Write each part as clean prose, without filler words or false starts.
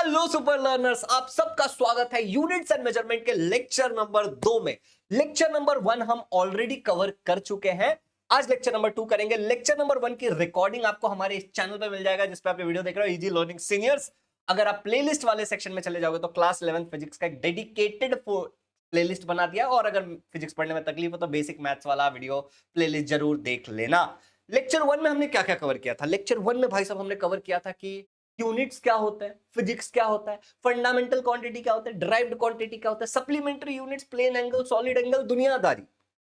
Hello super learners, आप सबका स्वागत है यूनिट्स एंड मेजरमेंट के लेक्चर नंबर 2 में। लेक्चर नंबर 1 हम ऑलरेडी कवर कर चुके हैं। आज लेक्चर नंबर 2 करेंगे। लेक्चर नंबर 1 की रिकॉर्डिंग आपको हमारे इस चैनल पे मिल जाएगा, जिस पे आप वीडियो देख रहे हो, इजी लर्निंग सीनियर्स। अगर आप प्लेलिस्ट वाले सेक्शन में चले जाओगे तो क्लास 11 फिजिक्स का एक डेडिकेटेड प्लेलिस्ट बना दिया, और अगर फिजिक्स पढ़ने में तकलीफ हो तो बेसिक मैथ्स वाला वीडियो प्लेलिस्ट जरूर देख लेना। लेक्चर 1 में हमने क्या क्या कवर किया था? लेक्चर 1 में भाई साहब हमने कवर किया था कि यूनिट्स क्या होता है, फिजिक्स क्या होता है, फंडामेंटल क्वांटिटी क्या होता है, डिराइव्ड क्वांटिटी क्या होता है, supplementary units, plane angle, solid angle, दुनियादारी।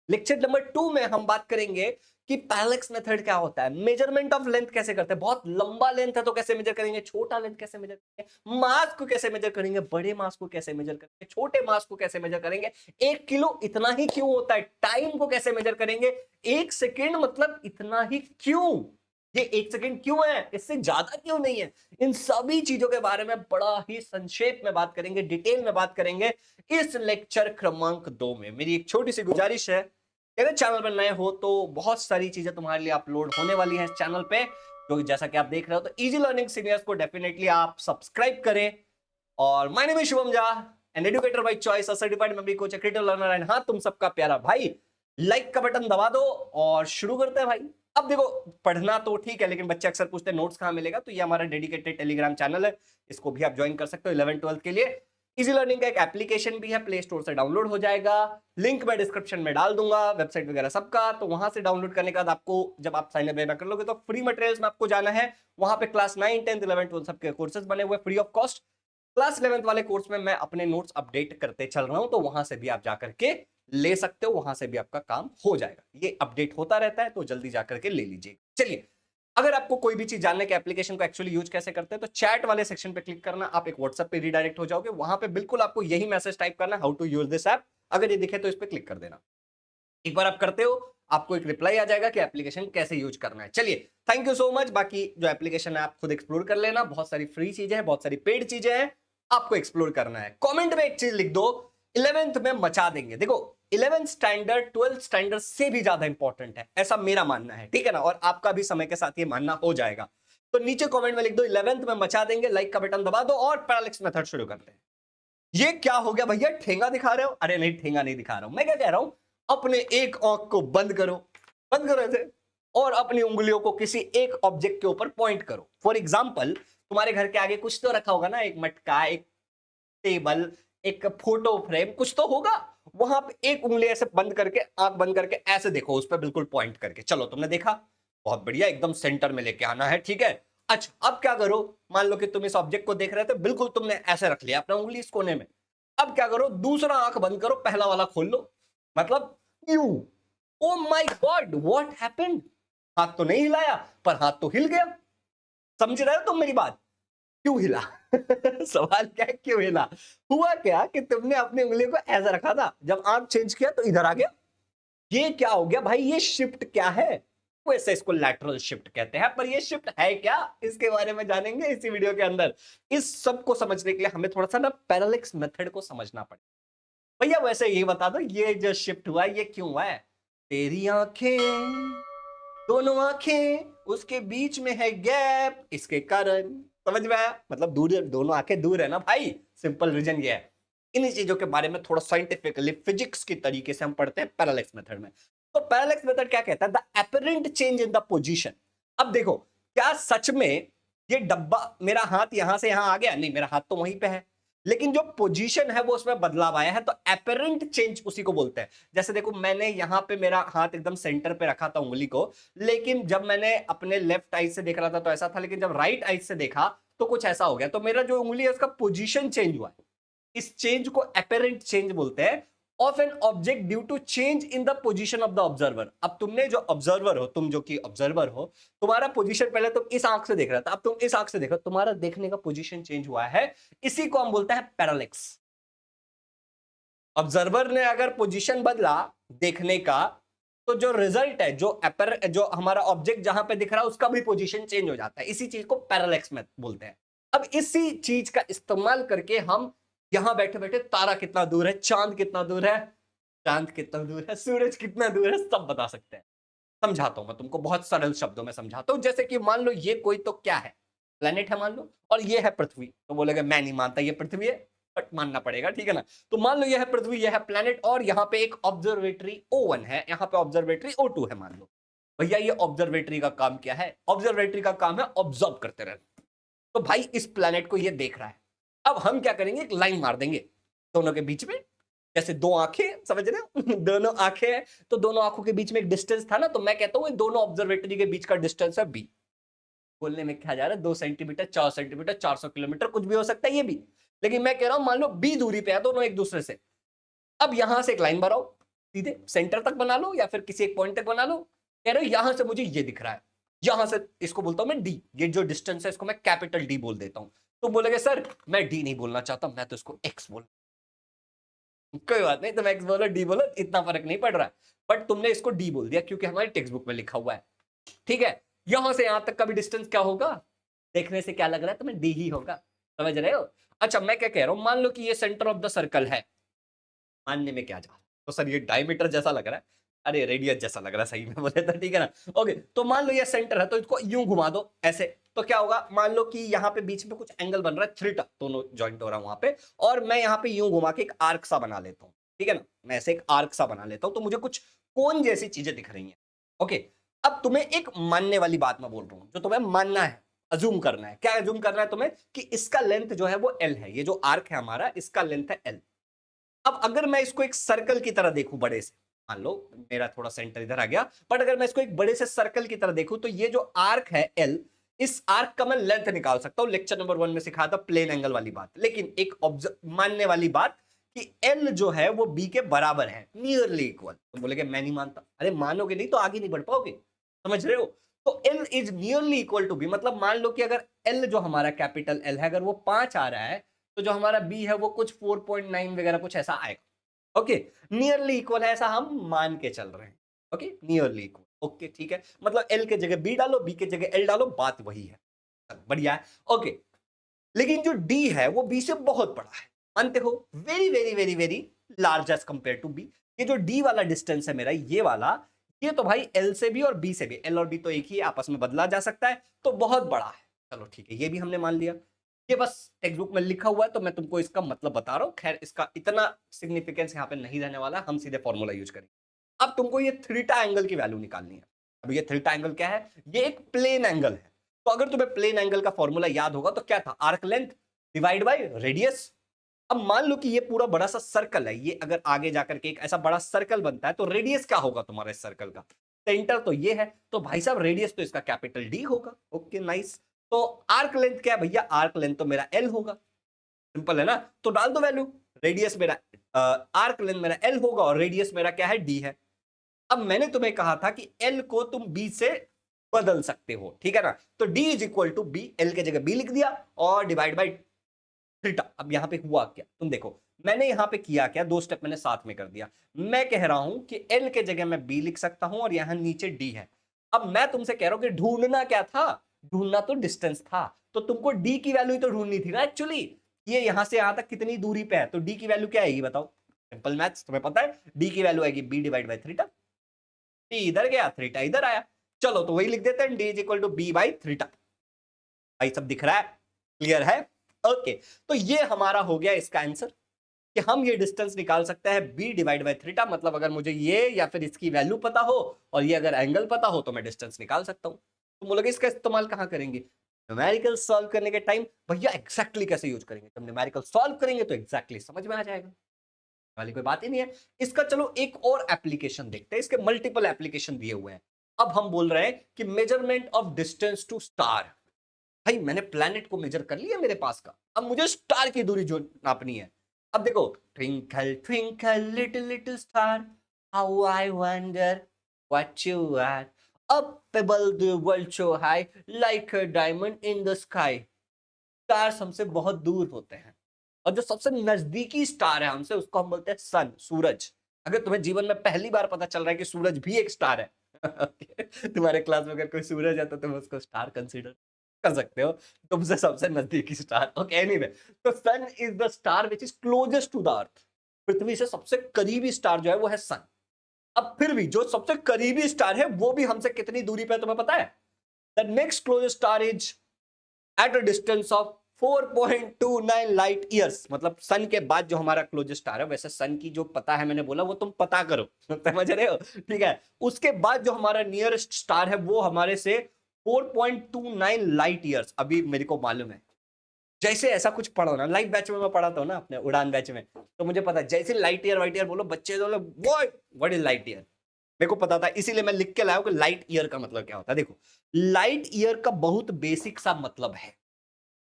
लेक्चर नंबर 2 में हम बात करेंगे कि पैरेलैक्स मेथड क्या होता है, मेजरमेंट ऑफ लेंथ कैसे करते हैं, बहुत लंबा लेंथ है तो कैसे मेजर करेंगे, छोटा लेंथ कैसे मेजर करेंगे, मास को कैसे मेजर करेंगे, बड़े मास को कैसे मेजर करेंगे, छोटे मास को कैसे मेजर करेंगे, 1 किलो इतना ही क्यों होता है, टाइम को कैसे मेजर करेंगे, 1 सेकेंड मतलब इतना ही क्यों, ये 1 सेकेंड क्यों है, इससे ज्यादा क्यों नहीं है। इन सभी चीजों के बारे में बड़ा ही संक्षेप में बात करेंगे, डिटेल में बात करेंगे इस लेक्चर क्रमांक 2 में। मेरी एक छोटी सी गुजारिश है, अगर चैनल पर नए हो तो बहुत सारी चीजें तुम्हारे लिए अपलोड होने वाली हैं इस चैनल पे, जो जैसा कि आप देख रहे हो, तो इजी लर्निंग सीनियर्स को डेफिनेटली आप सब्सक्राइब करें। और my name is Shubham Jha, an educator by choice, a certified memory coach, creative learner, and हाँ, तुम सबका प्यारा भाई। लाइक का बटन दबा दो और शुरू करते हैं भाई। अब देखो, पढ़ना तो ठीक है, लेकिन बच्चे अक्सर पूछते हैं नोट्स कहां मिलेगा, तो ये हमारा डेडिकेटेड टेलीग्राम चैनल है, इसको भी आप ज्वाइन कर सकते हो 11-12 के लिए। इजी लर्निंग का एक एप्लीकेशन भी है, प्ले स्टोर से डाउनलोड हो जाएगा, लिंक मैं डिस्क्रिप्शन में डाल दूंगा, वेबसाइट वगैरह सबका। तो वहां से डाउनलोड करने के बाद आपको, जब आप साइन अप कर लोगे, तो फ्री मटेरियल्स में आपको जाना है। वहां पे क्लास 9, 10, 11, 12 सबके कोर्सेज बने हुए फ्री ऑफ कॉस्ट। क्लास 11 वाले कोर्स में मैं अपने नोट्स अपडेट करते चल रहा हूं, तो वहां से भी आप जाकर के ले सकते हो, वहां से भी आपका काम हो जाएगा। ये अपडेट होता रहता है, तो जल्दी जाकर के ले लीजिए। चलिए, अगर आपको कोई भी चीज जानने के एप्लीकेशन को एक्चुअली यूज कैसे करते हैं, तो चैट वाले सेक्शन पे क्लिक करना, आप एक व्हाट्सएप पे रिडायरेक्ट हो जाओगे। वहां पे बिल्कुल आपको यही मैसेज टाइप करना, how to use this app. अगर ये दिखे तो इस पे क्लिक कर देना। एक बार आप करते हो, आपको एक रिप्लाई आ जाएगा कि एप्लीकेशन कैसे यूज करना है। चलिए, थैंक यू सो मच। बाकी जो एप्लीकेशन है आप खुद एक्सप्लोर कर लेना, बहुत सारी फ्री चीजें हैं, बहुत सारी पेड चीजें हैं, आपको एक्सप्लोर करना है। कमेंट में एक चीज लिख दो, 11th में मचा देंगे। देखो, 11th स्टैंडर्ड 12th स्टैंडर्ड से भी ज्यादा इंपॉर्टेंट है, ऐसा मेरा मानना है, ठीक है ना, और आपका भी समय के साथ ये मानना हो जाएगा। तो नीचे कमेंट में लिख दो 11th में मचा देंगे, लाइक का बटन दबा दो, और पैरालेक्स मेथड शुरू करते हैं। ये क्या हो गया भैया, ठेंगा दिखा रहे हो? अरे नहीं, ठेंगा नहीं दिखा रहा हूं, मैं क्या कह रहा हूं, अपने एक आंख को बंद करो, बंद करो ऐसे, और अपनी उंगलियों को किसी एक ऑब्जेक्ट के ऊपर पॉइंट करो। फॉर एग्जाम्पल, तुम्हारे घर के आगे कुछ तो रखा होगा ना, एक मटका, एक टेबल, एक फोटो फ्रेम, कुछ तो होगा। वहां पे एक उंगली ऐसे बंद करके, आंख बंद करके ऐसे देखो, उस पर बिल्कुल पॉइंट करके। चलो, तुमने देखा, बहुत बढ़िया, एकदम सेंटर में लेके आना है, ठीक है। अच्छा, अब क्या करो, मान लो कि तुम इस ऑब्जेक्ट को देख रहे थे, बिल्कुल तुमने ऐसे रख लिया अपना उंगली इस कोने में। अब क्या करो, दूसरा आंख बंद करो, पहला वाला खोल लो, मतलब you. Oh my God, what happened? हाथ तो नहीं हिलाया, पर हाथ तो हिल गया। समझ रहे हो तुम मेरी बात? क्यों हिला? सवाल क्या है, क्यों हिला? हुआ क्या कि तुमने अपनी उंगली को ऐसा रखा था, जब आंख चेंज किया तो इधर आ गया। ये क्या हो गया भाई, ये शिफ्ट क्या है? वैसे इसको लैटरल शिफ्ट कहते हैं, पर ये शिफ्ट है क्या, इसके बारे में जानेंगे इसी वीडियो के अंदर। इस सब को समझने के लिए हमें थोड़ा सा ना पैरेलैक्स मेथड को समझना पड़ेगा। भैया वैसे ये बता दो, ये जो शिफ्ट हुआ है ये क्यों हुआ है? तेरी आंखें, दोनों आंखें, उसके बीच में है गैप, इसके कारण। समझ में आया? मतलब दूर, दोनों आंखें दूर है ना भाई, सिंपल रीजन ये है। इन्हीं चीजों के बारे में थोड़ा साइंटिफिकली, फिजिक्स की तरीके से हम पढ़ते हैं पैरेलैक्स मेथड में। तो पैरेलैक्स मेथड क्या कहता है? The apparent change in the position. अब देखो, क्या सच में ये डब्बा, मेरा हाथ यहां से यहां आ गया? नहीं, मेरा हाथ तो वहीं पे है, लेकिन जो पोजीशन है वो उसमें बदलाव आया है, तो एपरेंट चेंज उसी को बोलते हैं। जैसे देखो, मैंने यहां पे मेरा हाथ एकदम सेंटर पे रखा था उंगली को, लेकिन जब मैंने अपने लेफ्ट आई से देख रहा था तो ऐसा था, लेकिन जब राइट आई से देखा तो कुछ ऐसा हो गया। तो मेरा जो उंगली है उसका पोजीशन चेंज हुआ है। इस चेंज को एपेरेंट चेंज बोलते हैं of an object due to change in the position of the observer. अब तुमने जो ऑब्जर्वर हो, तुम जो कि ऑब्जर्वर हो, तुम्हारा पोजीशन पहले तुम इस आंख से देख रहा था, अब तुम इस आंख से देखो, तुम्हारा देखने का पोजीशन चेंज हुआ है। इसी को हम बोलते हैं पैरालेक्स। ऑब्जर्वर ने अगर पोजीशन बदला देखने का, तो जो रिजल्ट है, जो हमारा ऑब्जेक्ट जहां पे दिख रहा है, उसका भी पोजीशन चेंज हो जाता है। इसी चीज को पैरालेक्स में बोलते हैं। अब इसी चीज का इस्तेमाल करके हम यहां बैठे बैठे तारा कितना दूर है, चांद कितना दूर है, चांद कितना दूर है, सूरज कितना दूर है, सब बता सकते हैं। समझाता हूं मैं तुमको, बहुत सरल शब्दों में समझाता हूं। जैसे कि मान लो ये कोई तो क्या है, प्लेनेट है मान लो, और ये है पृथ्वी, तो बोलेगा मैं नहीं मानता ये पृथ्वी है, बट मानना पड़ेगा, ठीक है ना। तो मान लो ये है पृथ्वी, ये है प्लेनेट, और यहाँ पे एक ऑब्जर्वेटरी O1 है, यहाँ पे ऑब्जर्वेटरी O2 है मान लो। भैया ये ऑब्जर्वेटरी का काम क्या है? ऑब्जर्वेटरी का काम है ऑब्जर्व करते रहना। तो भाई इस प्लेनेट को ये देख रहा है, अब हम क्या करेंगे, एक लाइन मार देंगे दोनों के बीच में, जैसे दो आंखें, समझ रहे हो दोनों आंखें हैं, तो दोनों आंखों के बीच में एक डिस्टेंस था ना, तो मैं कहता हूं ये दोनों ऑब्जर्वेटरी के बीच का डिस्टेंस है बी। बोलने में क्या जा रहा है, 2 सेंटीमीटर, 4 सेंटीमीटर, 400 किलोमीटर, कुछ भी हो सकता है ये भी, लेकिन मैं कह रहा हूं मान लो बी दूरी पे है दोनों एक दूसरे से। अब यहां से एक लाइन बनाओ, सीधे सेंटर तक बना लो या फिर किसी एक पॉइंट तक बना लो। कह रहे हो यहां से मुझे ये दिख रहा है, यहां से इसको बोलता हूं मैं डी, ये जो डिस्टेंस है इसको मैं कैपिटल डी बोल देता हूं। तो बोलेगे सर मैं डी नहीं बोलना चाहता, मैं तो इसको एक्स बोल। कोई बात नहीं, तुम एक्स बोलो डी बोलो, इतना फर्क नहीं पड़ रहा है, बट तुमने इसको डी बोल दिया क्योंकि हमारी टेक्स्ट बुक में लिखा हुआ है, ठीक है। यहां से यहां तक का भी डिस्टेंस क्या होगा, देखने से क्या लग रहा है तुम्हें, डी ही होगा, समझ रहे हो। अच्छा मैं क्या कह रहा हूं, मान लो कि ये सेंटर ऑफ द सर्कल है, मानने में क्या जा, तो सर ये डायमीटर जैसा लग रहा है, अरे रेडियस जैसा लग रहा है सही में बोले तो, ठीक है ना। ओके तो मान लो ये सेंटर है, तो इसको यूं घुमा दो ऐसे, तो क्या होगा, मान लो कि यहाँ पे बीच में कुछ एंगल बन रहा है थीटा, दोनों जॉइंट हो रहा है वहां पे, और मैं यहाँ पे यूं घुमा के एक आर्क सा बना लेता हूँ, ठीक है ना, मैं ऐसे एक आर्क सा बना लेता हूँ, तो मुझे कुछ कोन जैसी चीजें दिख रही हैं। ओके अब तुम्हें एक मानने वाली बात मैं बोल रहा हूँ, जो तुम्हें मानना है, अजूम करना है, क्या अजूम करना है तुम्हें, कि इसका लेंथ जो है वो एल है, ये जो आर्क है हमारा इसका लेंथ है एल। अब अगर मैं इसको एक सर्कल की तरह देखूं बड़े से, मान लो मेरा थोड़ा सेंटर इधर आ गया, बट अगर मैं इसको एक बड़े से सर्कल की तरह देखूं, तो ये जो आर्क है एल, इस आर्क का मैं लेंथ निकाल सकता हूं। लेक्चर नंबर 1 में सिखाया था प्लेन एंगल वाली बात, लेकिन एक मानने वाली बात कि एल जो है वो बी के बराबर है, नियरली इक्वल। तो बोलेगे मैं नहीं मानता, अरे मानोगे नहीं तो आगे नहीं बढ़ पाओगे, समझ रहे हो। तो L is nearly equal to B, मतलब मान लो कि अगर एल जो हमारा कैपिटल एल है अगर वो 5 आ रहा है, तो जो हमारा बी है वो कुछ 4.9 वगैरह कुछ ऐसा आएगा। ओके नियरली इक्वल है ऐसा हम मान के चल रहे हैं। ओके नियरली इक्वल, ओके ठीक है, मतलब एल के जगह बी डालो, बी के जगह एल डालो, बात वही है, बढ़िया है। ओके लेकिन जो डी है वो बी से बहुत बड़ा है, मानते हो, very very very very large as compare to B. ये जो डी वाला डिस्टेंस है मेरा, ये वाला, ये तो भाई एल से भी और बी से भी, एल और बी तो एक ही आपस में बदला जा सकता है, तो बहुत बड़ा है। चलो ठीक है, ये भी हमने मान लिया, ये बस टेक्स्ट बुक में लिखा हुआ है तो मैं तुमको इसका मतलब बता रहा हूं, खैर इसका इतना सिग्निफिकेंस यहाँ पे नहीं रहने वाला, हम सीधे फॉर्मूला यूज करेंगे। अब तुमको ये थीटा एंगल की वैल्यू निकालनी है। अब ये थीटा एंगल क्या है, ये एक प्लेन एंगल है, तो अगर तुम्हें प्लेन एंगल का फॉर्मूला याद होगा तो क्या था, arc length divide by radius. अब मान लो कि ये पूरा बड़ा सा सर्कल है, ये अगर आगे जाकर के एक ऐसा बड़ा सर्कल बनता है, तो रेडियस क्या होगा तुम्हारा इस सर्कल का, सेंटर तो ये है, तो भाई साहब रेडियस तो इसका कैपिटल डी होगा। ओके नाइस, तो आर्क लेंथ क्या है भैया, आर्क लेंथ तो मेरा एल होगा, सिंपल है ना, तो डाल दो वैल्यू, रेडियस मेरा आर्क लेंथ मेरा एल होगा और रेडियस मेरा क्या है, डी है। अब मैंने तुम्हें कहा था कि एल को तुम बी से बदल सकते हो, ठीक है ना, तो D is equal to B, L के जगह बी लिख दिया और डिवाइड बाई थीटा। अब यहां पे हुआ क्या, तुम देखो मैंने यहां पे किया क्या, दो स्टेप मैंने साथ में कर दिया। मैं कह रहा हूं कि एल के जगह मैं बी लिख सकता हूं और यहां नीचे डी है। अब मैं तुमसे कह रहा हूं कि ढूंढना क्या था, ढूंढना तो डिस्टेंस था, तो तुमको डी की वैल्यू तो ढूंढनी थी ना एक्चुअली, ये यहां से यहां तक कितनी दूरी पे है, तो डी की वैल्यू क्या आएगी बताओ, सिंपल मैथ्स तुम्हें पता है, डी की वैल्यू आएगी B divide by theta, D इधर गया थीटा इधर आया, चलो तो वही लिख देते हैं, D is equal to B by theta. भाई सब दिख रहा है, क्लियर है। ओके तो ये हमारा हो गया इसका आंसर, कि हम ये डिस्टेंस निकाल सकते हैं b डिवाइड बाई थीटा, मतलब अगर मुझे ये या फिर इसकी वैल्यू पता हो और ये अगर एंगल पता हो तो मैं डिस्टेंस निकाल सकता हूं। तो बोलोगे इसका इस्तेमाल कहां करेंगे, न्यूमेरिकल सॉल्व करने के टाइम। भैया एग्जैक्टली कैसे यूज करेंगे, जब न्यूमेरिकल सॉल्व करेंगे तो एग्जैक्टली समझ में आ जाएगा, वाली कोई बात ही नहीं है। इसका चलो एक और एप्लीकेशन देखते हैं, इसके मल्टीपल एप्लीकेशन दिए हुए हैं। अब हम बोल रहे हैं कि measurement of distance to star. भाई मैंने प्लैनेट को मेजर कर लिया मेरे पास का, अब मुझे स्टार की दूरी जो नापनी है। अब देखो, twinkle twinkle little little star, how I wonder what you are, up above the world so high like a diamond in the sky. Stars हमसे बहुत दूर होते हैं, और जो सबसे नजदीकी स्टार है हमसे उसको हम बोलते हैं सन, सूरज। अगर तुम्हें जीवन में पहली बार पता चल रहा है कि सूरज भी एक स्टार है तुम्हारे क्लास में अगर कोई सूरज है तो तुम उसको स्टार कंसीडर कर सकते हो, तुमसे सबसे नजदीकी स्टार। ओके एनीवे, तो sun is the star which is closest to the earth. पृथ्वी से सबसे करीबी स्टार जो है वो है सन। अब फिर भी जो सबसे करीबी स्टार है वो भी हमसे कितनी दूरी पे है तुम्हें पता है, the next closest star is at a distance of 4.29 light years, मतलब सन के बाद जो हमारा क्लोजेस्ट स्टार है, वैसे सन की जो पता है मैंने बोला वो तुम पता करो समझ रहे हो, ठीक है। उसके बाद जो हमारा नियरेस्ट स्टार है वो हमारे से 4.29 लाइट ईयर्स, अभी मेरे को मालूम है, जैसे ऐसा कुछ पढ़ो ना, लाइट बैच में मैं पढ़ाता हूँ ना अपने उड़ान बैच में, तो मुझे पता है जैसे लाइट ईयर वाइट ईयर बोलो बच्चे तो व्हाट इज लाइट ईयर, मेरे को पता था, इसीलिए मैं लिख के लाया हूं कि लाइट ईयर का मतलब क्या होता है। देखो, लाइट ईयर का बहुत बेसिक सा मतलब है,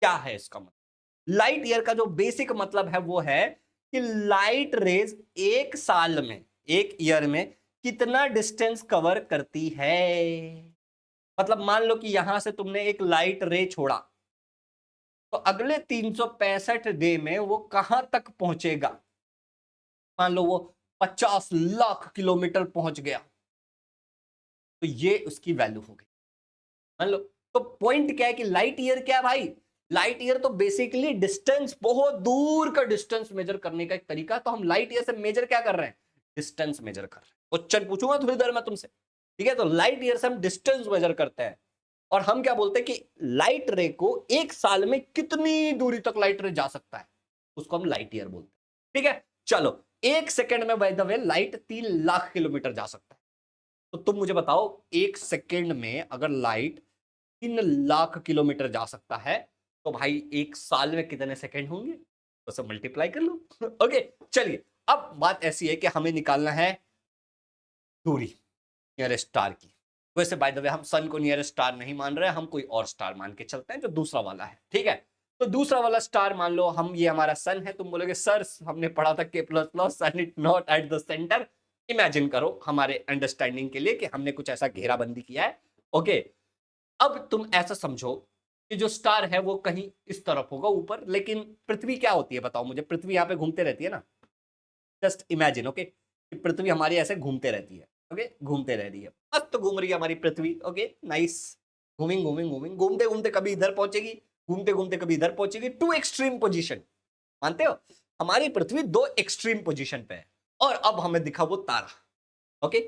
क्या है इसका मतलब, लाइट ईयर का जो बेसिक मतलब है वो है कि लाइट रेज एक साल में, एक ईयर में कितना डिस्टेंस कवर करती है। मतलब मान लो कि यहां से तुमने एक लाइट रे छोड़ा, तो अगले 365 डे में वो कहां तक पहुंचेगा। मान लो वो 50 लाख किलोमीटर पहुंच गया, तो ये उसकी वैल्यू हो गई, मान लो। तो पॉइंट क्या है कि लाइट ईयर क्या है भाई, लाइट ईयर तो बेसिकली डिस्टेंस, बहुत दूर का डिस्टेंस मेजर करने का एक तरीका। तो हम लाइट ईयर से मेजर क्या कर रहे हैं, डिस्टेंस मेजर कर रहे हैं। क्वेश्चन पूछूंगा थोड़ी देर में तुमसे, ठीक है। तो लाइट ईयर से हम डिस्टेंस मेजर करते हैं, और हम क्या बोलते हैं कि लाइट रे को एक साल में कितनी दूरी तक लाइट रे जा सकता है, उसको हम लाइट ईयर बोलते हैं, ठीक है। चलो, एक सेकंड में by the way light 3 lakh kilometre जा सकता है। तो तुम मुझे बताओ, एक सेकंड में अगर लाइट 3 लाख किलोमीटर जा सकता है, तो भाई एक साल में कितने सेकंड होंगे, तो सब मल्टीप्लाई कर लो ओके, चलिए। अब बात ऐसी है कि हमें निकालना है दूरी नियरेस्ट स्टार की। वैसे बाय द वे हम सन को नियरेस्ट स्टार नहीं मान रहे, हम कोई और स्टार मान के चलते हैं जो दूसरा वाला है, ठीक है। तो दूसरा वाला स्टार मान लो हम, ये हमारा सन है। तुम बोलोगे सर हमने पढ़ा था Kepler's law, sun is not at the center. Imagine करो हमारे अंडरस्टैंडिंग के लिए कि हमने कुछ ऐसा घेराबंदी किया है, ओके। अब तुम ऐसा समझो कि जो स्टार है वो कहीं इस तरफ होगा ऊपर, लेकिन पृथ्वी क्या होती है बताओ मुझे, पृथ्वी यहाँ पे घूमते रहती है ना, जस्ट इमेजिन, ओके, कि पृथ्वी हमारी ऐसे घूमते रहती है, ओके, घूमते रह रही है, मस्त घूम रही है हमारी पृथ्वी, ओके, नाइस, घूमिंग घूमिंग घूमिंग, घूमते घूमते कभी इधर पहुंचेगी, घूमते घूमते कभी इधर पहुंचेगी, टू एक्सट्रीम पोजीशन, मानते हो, हमारी पृथ्वी दो एक्सट्रीम पोजीशन पे है। और अब हमें दिखा वो तारा, ओके,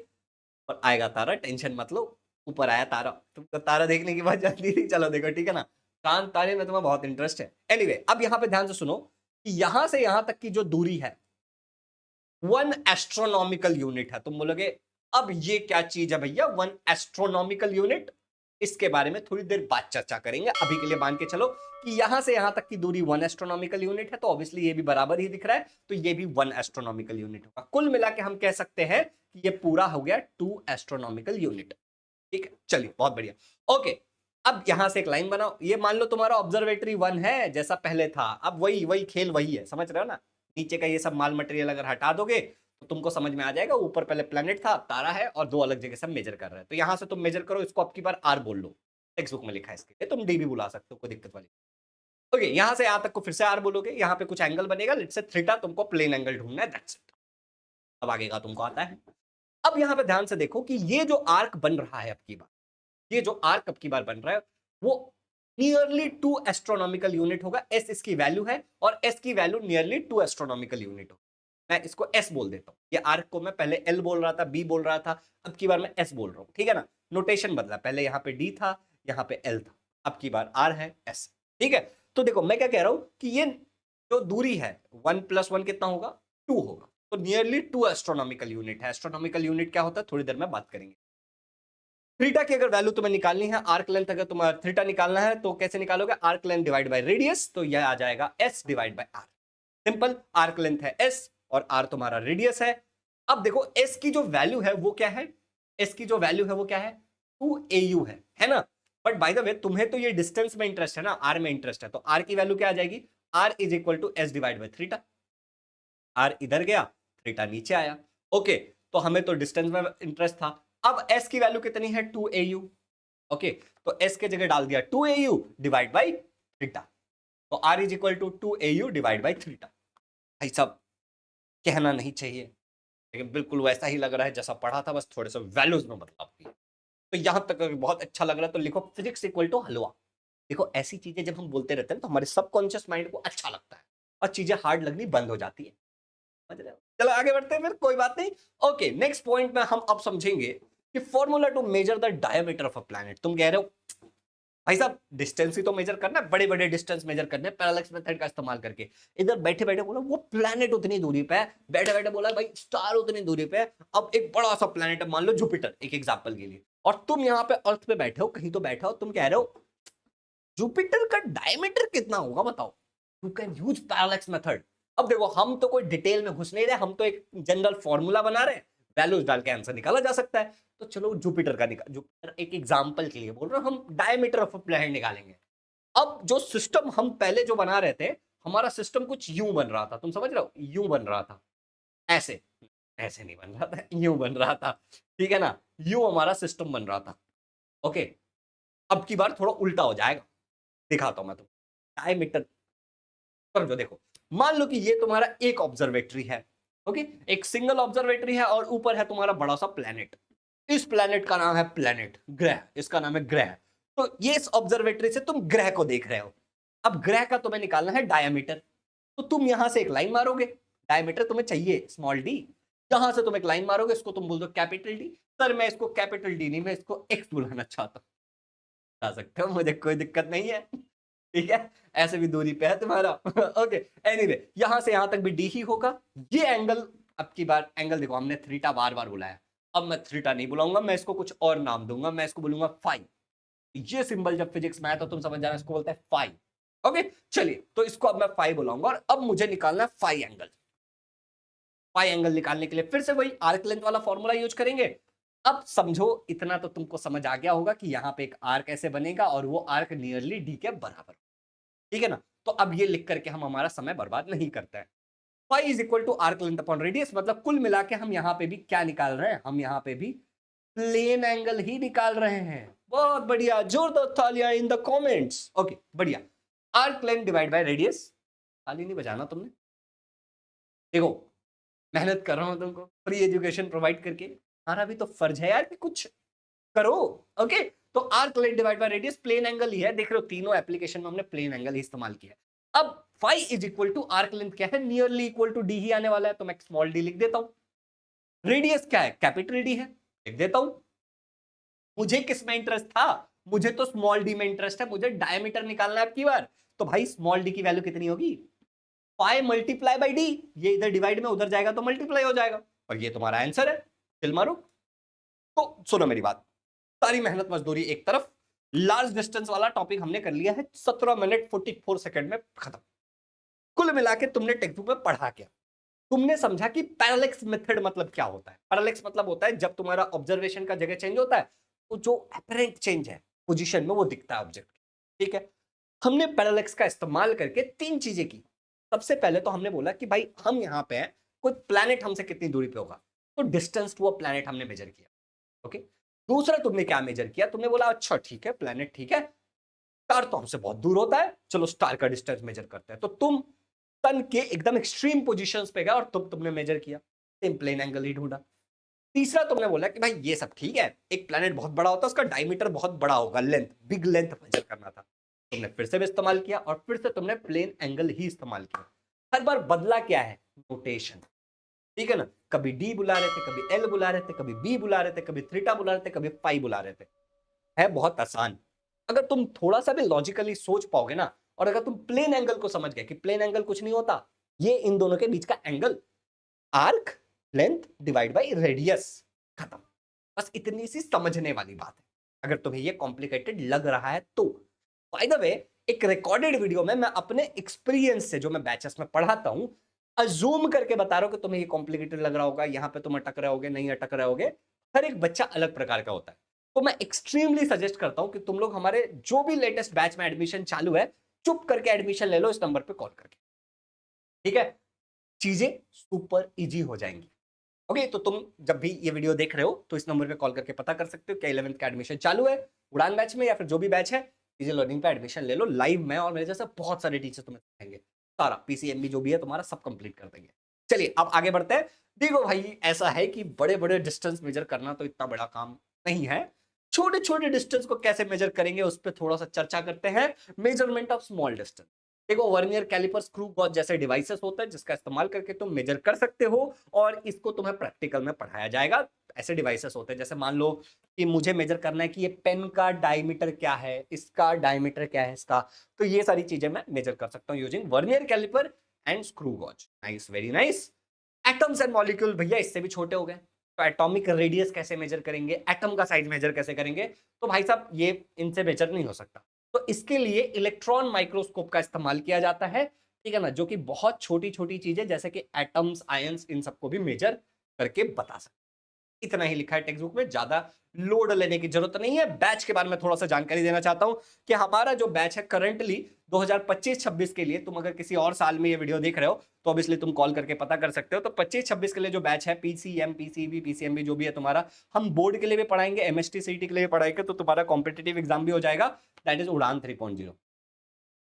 और आएगा तारा, टेंशन मत लो, ऊपर आया तारा, तुमको तारा देखने की बात जानती थी, चलो देखो, ठीक है ना, चांद तारे में तुम्हें बहुत इंटरेस्ट है। एनीवे, अब यहां पे ध्यान से सुनो कि यहां से यहां तक की जो दूरी है 1 एस्ट्रोनॉमिकल यूनिट है। तुम बोलोगे अब ये क्या चीज है भैया 1 एस्ट्रोनॉमिकल यूनिट, इसके बारे में थोड़ी देर बाद चर्चा करेंगे। अभी के लिए मान के चलो कि यहां से यहां तक की दूरी 1 एस्ट्रोनॉमिकल यूनिट है, तो ऑब्वियसली ये भी बराबर ही दिख रहा है, तो ये भी 1 एस्ट्रोनॉमिकल यूनिट होगा। कुल मिला के हम कह सकते हैं कि ये पूरा हो गया 2 एस्ट्रोनॉमिकल यूनिट, ठीक है। चलिए, बहुत बढ़िया, ओके। अब यहां से एक लाइन बनाओ, ये मान लो तुम्हारा ऑब्जर्वेटरी 1 है जैसा पहले था, अब वही वही खेल वही है, समझ रहे हो ना। नीचे का ये सब माल मटेरियल अगर हटा दोगे तो तुमको समझ में आ जाएगा, ऊपर पहले प्लेनेट था, तारा है, और दो अलग जगह से मेजर कर रहे हैं। तो यहां से तुम मेजर करो, इसको अब की बार आर बोल लो, टेक्स्ट बुक में लिखा है, इसके लिए तुम डी भी बुला सकते हो, कोई दिक्कत वाली। ओके, यहां से यहां तक को फिर से आर बोलोगे, यहां पे कुछ एंगल बनेगा, लेट्स से थीटा, तुमको प्लेन एंगल ढूंढना है, दैट्स इट। अब आगे का तुमको आता है। अब यहां पे ध्यान से देखो कि ये जो आर्क बन रहा है अब की बार, ये जो आर्क अब की बार बन रहा है वो नियरली 2 एस्ट्रोनॉमिकल यूनिट होगा। एस इसकी वैल्यू है, और एस की वैल्यू नियरली 2 एस्ट्रोनॉमिकल यूनिट होगा। मैं इसको एस बोल देता हूं, ये आर्क को मैं पहले एल बोल रहा था, बी बोल रहा था, अब की बार मैं एस बोल रहा हूं, ठीक है ना। नोटेशन बदला, पहले यहां पे डी था, यहां पे एल था, अब की बार आर है, एस, ठीक है। तो देखो मैं क्या कह रहा हूं कि ये जो दूरी है 1 + 1 कितना होगा, 2 होगा, तो नियरली 2 एस्ट्रोनॉमिकल यूनिट है। एस्ट्रोनॉमिकल यूनिट क्या होता है थोड़ी देर में बात करेंगे। थीटा की अगर वैल्यू तुम्हें निकालनी है, आर्क लेंथ अगर तुम्हें थीटा निकालना है, तो कैसे निकालोगे, arc length divide by radius, तो यह आ जाएगा S divide by R. Simple, arc length है एस और आर तुम्हारा रेडियस है। अब देखो एस की जो वैल्यू है वो क्या है, एस की जो वैल्यू है वो क्या है, 2 AU है ना। बट बाय द वे तुम्हें तो ये डिस्टेंस में इंटरेस्ट है ना, आर में इंटरेस्ट है, तो आर की वैल्यू क्या आ जाएगी, R is equal to S divide by theta. R इधर गया, थीटा नीचे आया, ओके। तो हमें तो डिस्टेंस में इंटरेस्ट था। अब एस की वैल्यू कितनी है, 2 AU, ओके। तो एस के जगह डाल दिया 2 AU डिवाइड बाई थीटा, तो R is equal to 2 AU divide by theta. भाई साहब, कहना नहीं चाहिए, लेकिन बिल्कुल वैसा ही लग रहा है जैसा पढ़ा था, बस थोड़े से वैल्यूज में बदलाव किया। तो यहां तक अगर बहुत अच्छा लग रहा है तो लिखो फिजिक्स इक्वल टू हलवा। देखो ऐसी चीजें जब हम बोलते रहते हैं तो हमारे सबकॉन्शियस माइंड को अच्छा लगता है, और चीजें हार्ड लगनी बंद हो जाती है, समझ रहे हो। चलो आगे बढ़ते हैं फिर, कोई बात नहीं। ओके, नेक्स्ट पॉइंट में हम अब समझेंगे कि formula to measure the diameter of a planet. तुम कह रहे हो भाई साहब डिस्टेंस ही तो मेजर करना है, बड़े बड़े डिस्टेंस मेजर करने हैं पैरालैक्स मेथड का इस्तेमाल करके। इधर बैठे बैठे बोला वो प्लेनेट उतनी दूरी पे है, बैठे बैठे बोला भाई स्टार उतनी दूरी पे है। अब एक बड़ा सा प्लेनेट है, मान लो जुपिटर, एक एग्जांपल के लिए, और तुम यहाँ पे अर्थ पे बैठे हो, कहीं तो बैठे हो, तुम कह रहे हो जुपिटर का डायमीटर कितना होगा बताओ। You can use parallax method. अब देखो हम तो कोई डिटेल में घुस नहीं रहे, हम तो एक जनरल फॉर्मूला बना रहे हैं, वैल्यूज डाल के आंसर निकाला जा सकता है। तो चलो जुपिटर का निकाल, जुपिटर एक एग्जांपल के लिए बोल रहे हो, हम डायमीटर ऑफ अ प्लैनेट निकालेंगे। अब जो सिस्टम हम पहले जो बना रहे थे, हमारा सिस्टम कुछ यूं बन रहा था, तुम समझ रहे हो, यूं बन रहा था, ऐसे ऐसे नहीं बन रहा था, यूं बन रहा था, ठीक है ना, यूं हमारा सिस्टम बन रहा था। ओके, अब की बार थोड़ा उल्टा हो जाएगा, दिखाता हूं मैं तुमको डायमीटर। समझो, देखो मान लो कि ये तुम्हारा एक ऑब्जर्वेटरी है, ओके, एक सिंगल ऑब्जर्वेटरी है, और ऊपर है तुम्हारा बड़ा सा प्लेनेट। इस प्लेनेट का नाम है प्लेनेट, ग्रह, इसका नाम है ग्रह। तो ये इस ऑब्जर्वेटरी से तुम ग्रह को देख रहे हो। अब ग्रह का तुम्हें निकालना है डायमीटर, तो तुम यहां से एक लाइन मारोगे, डायमीटर तुम्हें चाहिए स्मॉल डी, यहां से तुम एक लाइन मारोगे, इसको तुम बोल दो कैपिटल डी। सर मैं इसको कैपिटल डी नहीं, मैं इसको एक्स बुलाना चाहता हूं, बता सकते हो, मुझे कोई दिक्कत नहीं है, ठीक है, ऐसे भी दूरी पे है तुम्हारा। ओके, एनीवे यहां से यहां तक भी डी ही होगा। ये एंगल, अब की बार एंगल देखो, हमने थीटा बार बार बुलाया, अब मैं थीटा नहीं बुलाऊंगा, मैं इसको कुछ और नाम दूंगा, मैं इसको बोलूंगा फाई। ये सिंबल जब फिजिक्स में आया तो तुम समझ जाना, इसको बोलते हैं फाई। ओके, चलिए, तो इसको अब मैं फाई बुलाऊंगा, और अब मुझे निकालना है फाई एंगल। फाई एंगल निकालने के लिए फिर से वही आर्क लेंथ वाला फॉर्मूला यूज करेंगे। अब समझो, इतना तो तुमको समझ आ गया होगा कि यहां पे एक आर्क ऐसे बनेगा, और वो आर्क नियरली डी के बराबर, ठीक है ना। तो अब ये लिख करके हम हमारा समय बर्बाद नहीं करते हैं। Phi is equal to arc length upon radius, मतलब कुल मिला के हम यहां पे भी क्या निकाल रहे हैं, हम यहां पे भी प्लेन एंगल ही निकाल रहे हैं। बहुत बढ़िया, जोरदार तालियां इन द कमेंट्स। ओके, बढ़िया। Arc length divide by radius, ताली नहीं बजाना तुमने, देखो मेहनत कर रहा हूं तुमको फ्री एजुकेशन प्रोवाइड करके, हमारा भी तो फर्ज है यार कि कुछ करो। ओके, तो arc length divide by radius, plane angle ही है, देख रहे हो तीनों एप्लीकेशन में हमने प्लेन एंगल ही इस्तेमाल किया है। अब phi is equal to arc length क्या है, नियरली इक्वल टू डी ही आने वाला है, तो मैं स्मॉल डी लिख देता हूं। रेडियस क्या है, कैपिटल डी है, लिख देता हूं। मुझे किस में इंटरेस्ट था, मुझे तो स्मॉल डी में इंटरेस्ट है, मुझे डायमीटर निकालना है आपकी बार। तो भाई स्मॉल डी की वैल्यू कितनी होगी, फाई मल्टीप्लाई बाई डी, ये इधर डिवाइड में उधर जाएगा तो मल्टीप्लाई हो जाएगा, और ये तुम्हारा आंसर है। चिल मारो। तो सुनो मेरी बात, सारी मेहनत मजदूरी एक तरफ, लार्ज डिस्टेंस वाला टॉपिक हमने कर लिया है 17 मिनट 44 सेकंड में खत्म। कुल मिला के तुमने टेक्स्ट बुक में पढ़ा क्या, तुमने समझा कि पैरालैक्स मेथड मतलब क्या होता है। पैरालैक्स मतलब होता है जब तुम्हारा ऑब्जर्वेशन का जगह चेंज होता है, तो जो अपरेंट चेंज है पोजीशन में वो दिखता है ऑब्जेक्ट, ठीक है। हमने पैरालैक्स का इस्तेमाल करके तीन चीजें की। सबसे पहले तो हमने बोला कि भाई हम यहाँ पे हैं, कोई प्लैनेट हमसे कितनी दूरी पे होगा, तो डिस्टेंस टू अ प्लैनेट हमने मेजर किया। ओके, दूसरा तुमने क्या मेजर किया, तुमने बोला अच्छा ठीक है प्लैनेट ठीक है, स्टार तो हमसे बहुत दूर होता है, चलो स्टार का डिस्टेंस मेजर करते हैं। तो तुम सन के एकदम एक्सट्रीम पोजीशंस पे गए और तुमने मेजर किया, सेम प्लेन एंगल ही ढूंढा। तीसरा तुमने बोला कि भाई ये सब ठीक है, एक प्लैनेट बहुत बड़ा होता है, उसका डायमीटर बहुत बड़ा होगा, लेंथ, बिग लेंथ मेजर करना था, तुमने फिर से भी इस्तेमाल किया, और फिर से तुमने प्लेन एंगल ही इस्तेमाल किया। हर बार बदला क्या है, नोटेशन, ठीक है ना, कभी डी बुला रहे थे, कभी एल बुला रहे थे, कभी बी बुला रहे थे, कभी थीटा बुला रहे थे, कभी पाई बुला रहे थे। है बहुत आसान, अगर तुम थोड़ा सा भी लॉजिकली सोच पाओगे ना, और अगर तुम प्लेन एंगल को समझ गए कि प्लेन एंगल कुछ नहीं होता, ये इन दोनों के बीच का angle, arc length divide by radius, खत्म। बस इतनी सी समझने वाली बात है, अगर तुम्हें ये कॉम्प्लिकेटेड लग रहा है तो। बाय द वे, एक रिकॉर्डेड वीडियो में मैं अपने एक्सपीरियंस से जो मैं बैचेस में पढ़ाता हूं, अजूम करके बता रहा हूं कि तुम्हें ये कॉम्प्लिकेटेड लग रहा होगा, यहां पे तुम अटक रहे होगे, नहीं अटक रहे होगे, हर एक बच्चा अलग प्रकार का होता है। तो मैं एक्सट्रीमली सजेस्ट करता हूं कि तुम लोग हमारे जो भी लेटेस्ट बैच में एडमिशन चालू है, चुप करके एडमिशन ले लो इस नंबर पे कॉल करके, ठीक है, चीजें सुपर इजी हो जाएंगी। ओके, तो तुम जब भी ये वीडियो देख रहे हो तो इस नंबर पे कॉल करके पता कर सकते हो कि 11th का एडमिशन चालू है, उड़ान बैच में या फिर जो भी बैच है, इजी लर्निंग पे एडमिशन ले लो लाइव में, और मेरे जैसे बहुत सारे टीचर तुम्हें सिखाएंगे, सारा पीसीएमबी जो भी है तुम्हारा सब कंप्लीट कर देंगे। चलिए अब आगे बढ़ते हैं। देखो भाई, ऐसा है कि बड़े बड़े डिस्टेंस मेजर करना तो इतना बड़ा काम नहीं है, छोटे छोटे डिस्टेंस को कैसे मेजर करेंगे उस पर थोड़ा सा चर्चा करते हैं। मेजरमेंट ऑफ स्मॉल डिस्टेंस, देखो वर्नियर कैलिपर स्क्रू गॉज जैसे डिवाइसेस होता है जिसका इस्तेमाल करके तुम मेजर कर सकते हो और इसको तुम्हें प्रैक्टिकल में पढ़ाया जाएगा। ऐसे डिवाइसेस होते हैं जैसे मान लो कि मुझे मेजर करना है कि ये पेन का डायमीटर क्या है, इसका डायमीटर क्या है इसका, तो ये सारी चीजें मैं मेजर कर सकता हूँ using vernier caliper and screw gauge. Nice, very nice. Atoms and molecule भैया इससे भी छोटे हो गए, तो एटॉमिक रेडियस कैसे मेजर करेंगे, एटम का साइज मेजर कैसे करेंगे, तो भाई साहब ये इनसे मेजर नहीं हो सकता। तो इसके लिए इलेक्ट्रॉन माइक्रोस्कोप का इस्तेमाल किया जाता है, ठीक है ना, जो कि बहुत छोटी छोटी चीजें जैसे कि एटम्स, आयंस, इन सबको भी मेजर करके बता सकते। इतना ही लिखा है टेक्स्ट बुक में, ज्यादा लोड लेने की जरूरत नहीं है। बैच के बारे में थोड़ा सा जानकारी देना चाहता हूं कि हमारा जो बैच है करंटली 2025-26 के लिए, तुम अगर किसी और साल में ये वीडियो देख रहे हो तो ऑब्वियसली तुम कॉल करके पता कर सकते हो। तो 25-26 के लिए जो बैच है पीसीएम, पीसीबी, पीसीएमबी जो भी है तुम्हारा, हम बोर्ड के लिए भी पढ़ाएंगे, एमएसटी सीटी के लिए भी पढ़ाएंगे, तो तुम्हारा कॉम्पिटेटिव एग्जाम भी हो जाएगा। दैट इज उड़ान 3.0।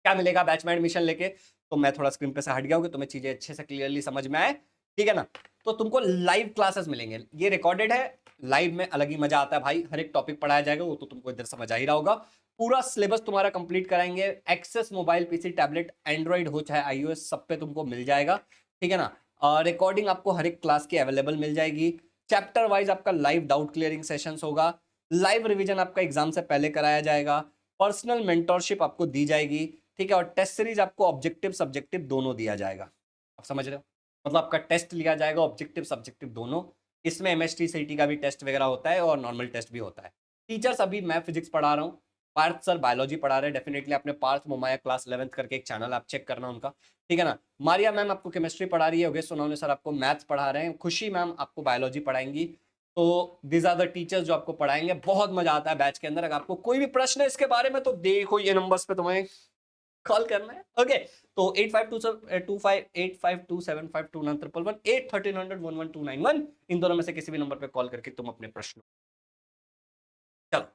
क्या मिलेगा बैच में एडमिशन लेके, तो मैं थोड़ा स्क्रीन पे से हट गया हूं कि तुम्हें चीजें अच्छे से क्लियरली समझ में आए, ठीक है ना। तो तुमको लाइव क्लासेस मिलेंगे, ये रिकॉर्डेड है, लाइव में अलग ही मजा आता है भाई, हर एक टॉपिक पढ़ाया जाएगा, वो तो तुमको इधर समझ आ ही रहा होगा। पूरा सिलेबस तुम्हारा कंप्लीट कराएंगे, access mobile, PC, tablet, android हो चाहे आईओएस, सब पे तुमको मिल जाएगा, ठीक है ना। रिकॉर्डिंग आपको हर एक क्लास की अवेलेबल मिल जाएगी। चैप्टर वाइज आपका लाइव डाउट क्लियरिंग सेशंस होगा, लाइव रिवीजन आपका एग्जाम से पहले कराया जाएगा, पर्सनल मेंटरशिप आपको दी जाएगी, ठीक है, और टेस्ट सीरीज आपको ऑब्जेक्टिव सब्जेक्टिव दोनों दिया जाएगा। आप समझ रहे हो, मतलब आपका टेस्ट लिया जाएगा ऑब्जेक्टिव सब्जेक्टिव दोनों। इसमें एमएसटी सीटी का भी टेस्ट वगैरह होता है और नॉर्मल टेस्ट भी होता है। टीचर्स अभी मैं फिजिक्स पढ़ा रहा हूँ, पार्थ सर बायोलॉजी पढ़ा रहे हैं, डेफिनेटली आपने पार्थ मोमाया क्लास 11th करके एक चैनल आप चेक करना उनका, ठीक है ना। मारिया मैम आपको केमिस्ट्री पढ़ा रही है, योगेश सोनवने सर आपको मैथ्स पढ़ा रहे हैं, खुशी मैम आपको बायोलॉजी पढ़ाएंगी। तो दीज आर द टीचर्स जो आपको पढ़ाएंगे, बहुत मजा आता है बैच के अंदर। अगर आपको कोई भी प्रश्न है इसके बारे में तो देखो ये नंबर्स पे तुम्हें कॉल करना है, ओके। तो 8527529111 81300111291, इन दोनों में से किसी भी नंबर पे कॉल करके तुम अपने प्रश्न। चलो,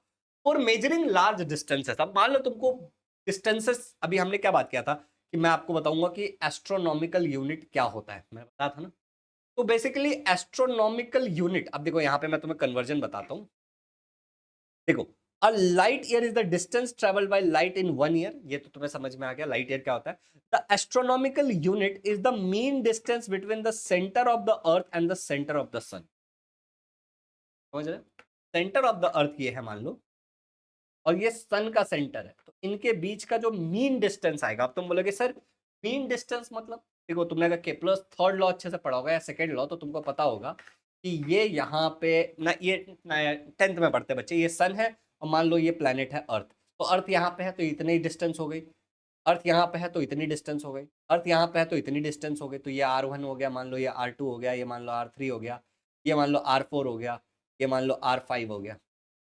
फॉर मेजरिंग लार्ज डिस्टेंसेस, अब मान लो तुमको डिस्टेंसेस, अभी हमने क्या बात किया था कि मैं आपको बताऊंगा कि एस्ट्रोनॉमिकल यूनिट क्या होता है, मैं बताया था ना। तो बेसिकली एस्ट्रोनॉमिकल यूनिट, अब देखो यहां पे मैं तुम्हें कन्वर्जन बताता हूं। देखो, a light year is the distance travelled by light in 1 year, ये तो तुम्हें समझ में आ गया लाइट ईयर क्या होता है। The astronomical unit is the mean distance between the centre of the earth and the centre of the sun. समझ रहे, सेंटर ऑफ द अर्थ ये है मान लो, और ये सन का सेंटर है, तो इनके बीच का जो मीन डिस्टेंस आएगा। अब तुम बोलोगे सर मीन डिस्टेंस मतलब, देखो तुमने अगर केप्लर्स थर्ड लॉ अच्छे से पढ़ा होगा या सेकंड लॉ, तो तुमको पता होगा कि ये यहाँ पे ना, ये 10th में पढ़ते बच्चे, ये सन है और मान लो ये प्लेनेट है अर्थ, तो अर्थ यहाँ पे है तो इतनी डिस्टेंस हो गई, अर्थ यहाँ पे है तो इतनी डिस्टेंस हो गई, अर्थ यहाँ पे है तो इतनी डिस्टेंस हो गई, तो ये R1 हो गया, मान लो ये R2 हो गया, ये मान लो R3 हो गया, ये मान लो R4 हो गया, ये मान लो R5 हो गया,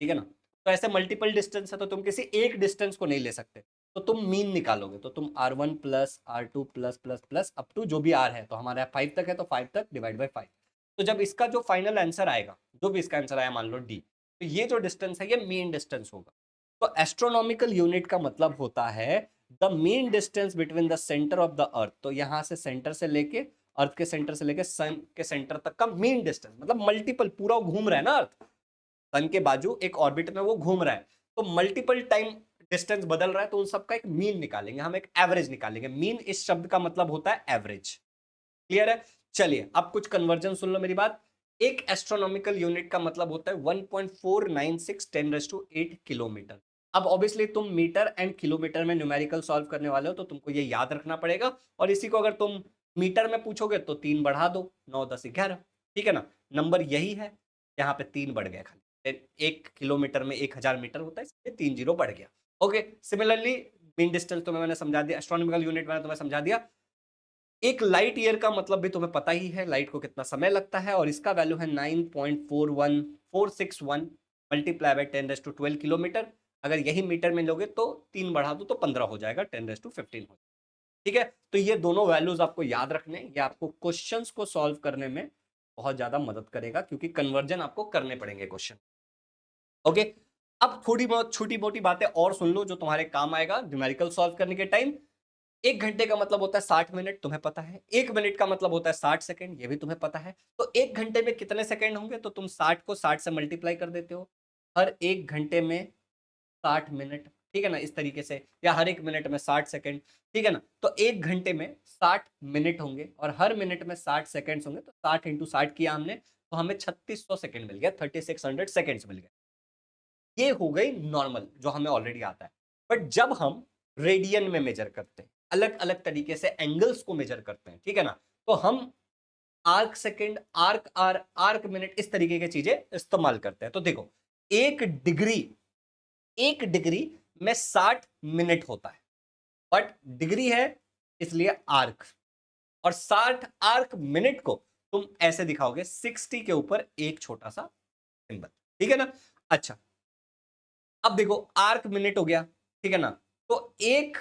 ठीक है ना। तो ऐसे मल्टीपल डिस्टेंस है तो तुम किसी एक डिस्टेंस को नहीं ले सकते, तो तुम मीन निकालोगे, तो तुम R1 plus R2 plus plus plus up to जो भी R है, तो हमारे यहाँ 5 तक है तो 5 तक डिवाइड बाई 5। तो जब इसका जो फाइनल आंसर आएगा, जो भी इसका आंसर आया मान लो D, तो ये जो डिस्टेंस है ये मीन डिस्टेंस होगा। तो एस्ट्रोनॉमिकल यूनिट का मतलब होता है the mean distance between the centre of the अर्थ, तो यहां से सेंटर से लेके, अर्थ के सेंटर से लेके सन के सेंटर तक का मीन डिस्टेंस, मतलब मल्टीपल, पूरा घूम रहा है ना अर्थ, सन के बाजू एक ऑर्बिट में वो घूम रहा है, तो मल्टीपल टाइम डिस्टेंस बदल रहा है, तो उन सबका एक मीन निकालेंगे, हम एक एवरेज निकालेंगे। मीन इस शब्द का मतलब होता है एवरेज। क्लियर है, चलिए अब कुछ कन्वर्जन सुन लो मेरी बात। एक एस्ट्रोनॉमिकल यूनिट का मतलब होता है 1.496 10 to 8 किलोमीटर। अब ऑब्वियसली तुम मीटर एंड किलोमीटर में न्यूमेरिकल सॉल्व करने वाले हो, तो तुमको ये याद रखना पड़ेगा, और इसी को अगर तुम मीटर में पूछोगे तो 3 बढ़ा दो, 9 10 11, ठीक है ना। नंबर यही है, यहाँ पे 3 बढ़ गया खाली, 1 किलोमीटर में 1000 मीटर होता है, इसलिए 3 जीरो बढ़ गया। ओके, सिमिलरली मीन डिस्टेंस तुम्हें मैंने समझा दिया, एस्ट्रोनॉमिकल यूनिट मैंने तुम्हें समझा दिया। एक लाइट ईयर का मतलब भी तुम्हें पता ही है, लाइट को कितना समय लगता है, और इसका वैल्यू है 9.41461 मल्टीप्लाई बाय 10⁻12 किलोमीटर। अगर यही मीटर में लोगे तो 3 बढ़ा दो तो 15 हो जाएगा, 10⁻15 हो, ठीक है। तो ये दोनों वैल्यूज आपको याद रखने, ये आपको क्वेश्चंस को सॉल्व करने में बहुत ज्यादा मदद करेगा, क्योंकि कन्वर्जन आपको करने पड़ेंगे क्वेश्चन। ओके, अब थोड़ी बहुत छोटी मोटी बातें और सुन लो जो तुम्हारे काम आएगा न्यूमेरिकल सॉल्व करने के टाइम। 1 घंटे का मतलब होता है 60 मिनट, तुम्हें पता है। 1 मिनट का मतलब होता है 60 सेकंड, ये भी तुम्हें पता है। तो 1 घंटे में कितने सेकंड होंगे, तो तुम 60 को 60 से मल्टीप्लाई कर देते हो, हर 1 घंटे में 60 मिनट ठीक है ना, इस तरीके से, या हर एक मिनट में 60 सेकंड, ठीक है ना। तो एक घंटे में 60 मिनट होंगे और हर मिनट में 60 सेकंड्स होंगे, तो 60 इंटू 60 किया हमने, तो हमें 3600 सेकंड मिल गया, 3600 सेकंड्स मिल गए। ये हो गई नॉर्मल जो हमें ऑलरेडी आता है। बट जब हम रेडियन में मेजर करते हैं, अलग अलग तरीके से एंगल्स को मेजर करते हैं, ठीक है ना, तो हम arc second, arc R, arc minute, इस तरीके की चीजें इस्तेमाल करते हैं। तो देखो, एक डिग्री, एक डिग्री में 60 मिनट होता है, बट डिग्री है इसलिए आर्क, और 60 आर्क मिनट को तुम ऐसे दिखाओगे 60 के ऊपर एक छोटा सा सिंबल, ठीक है ना। अच्छा, अब देखो आर्क मिनट हो गया, ठीक है ना। तो एक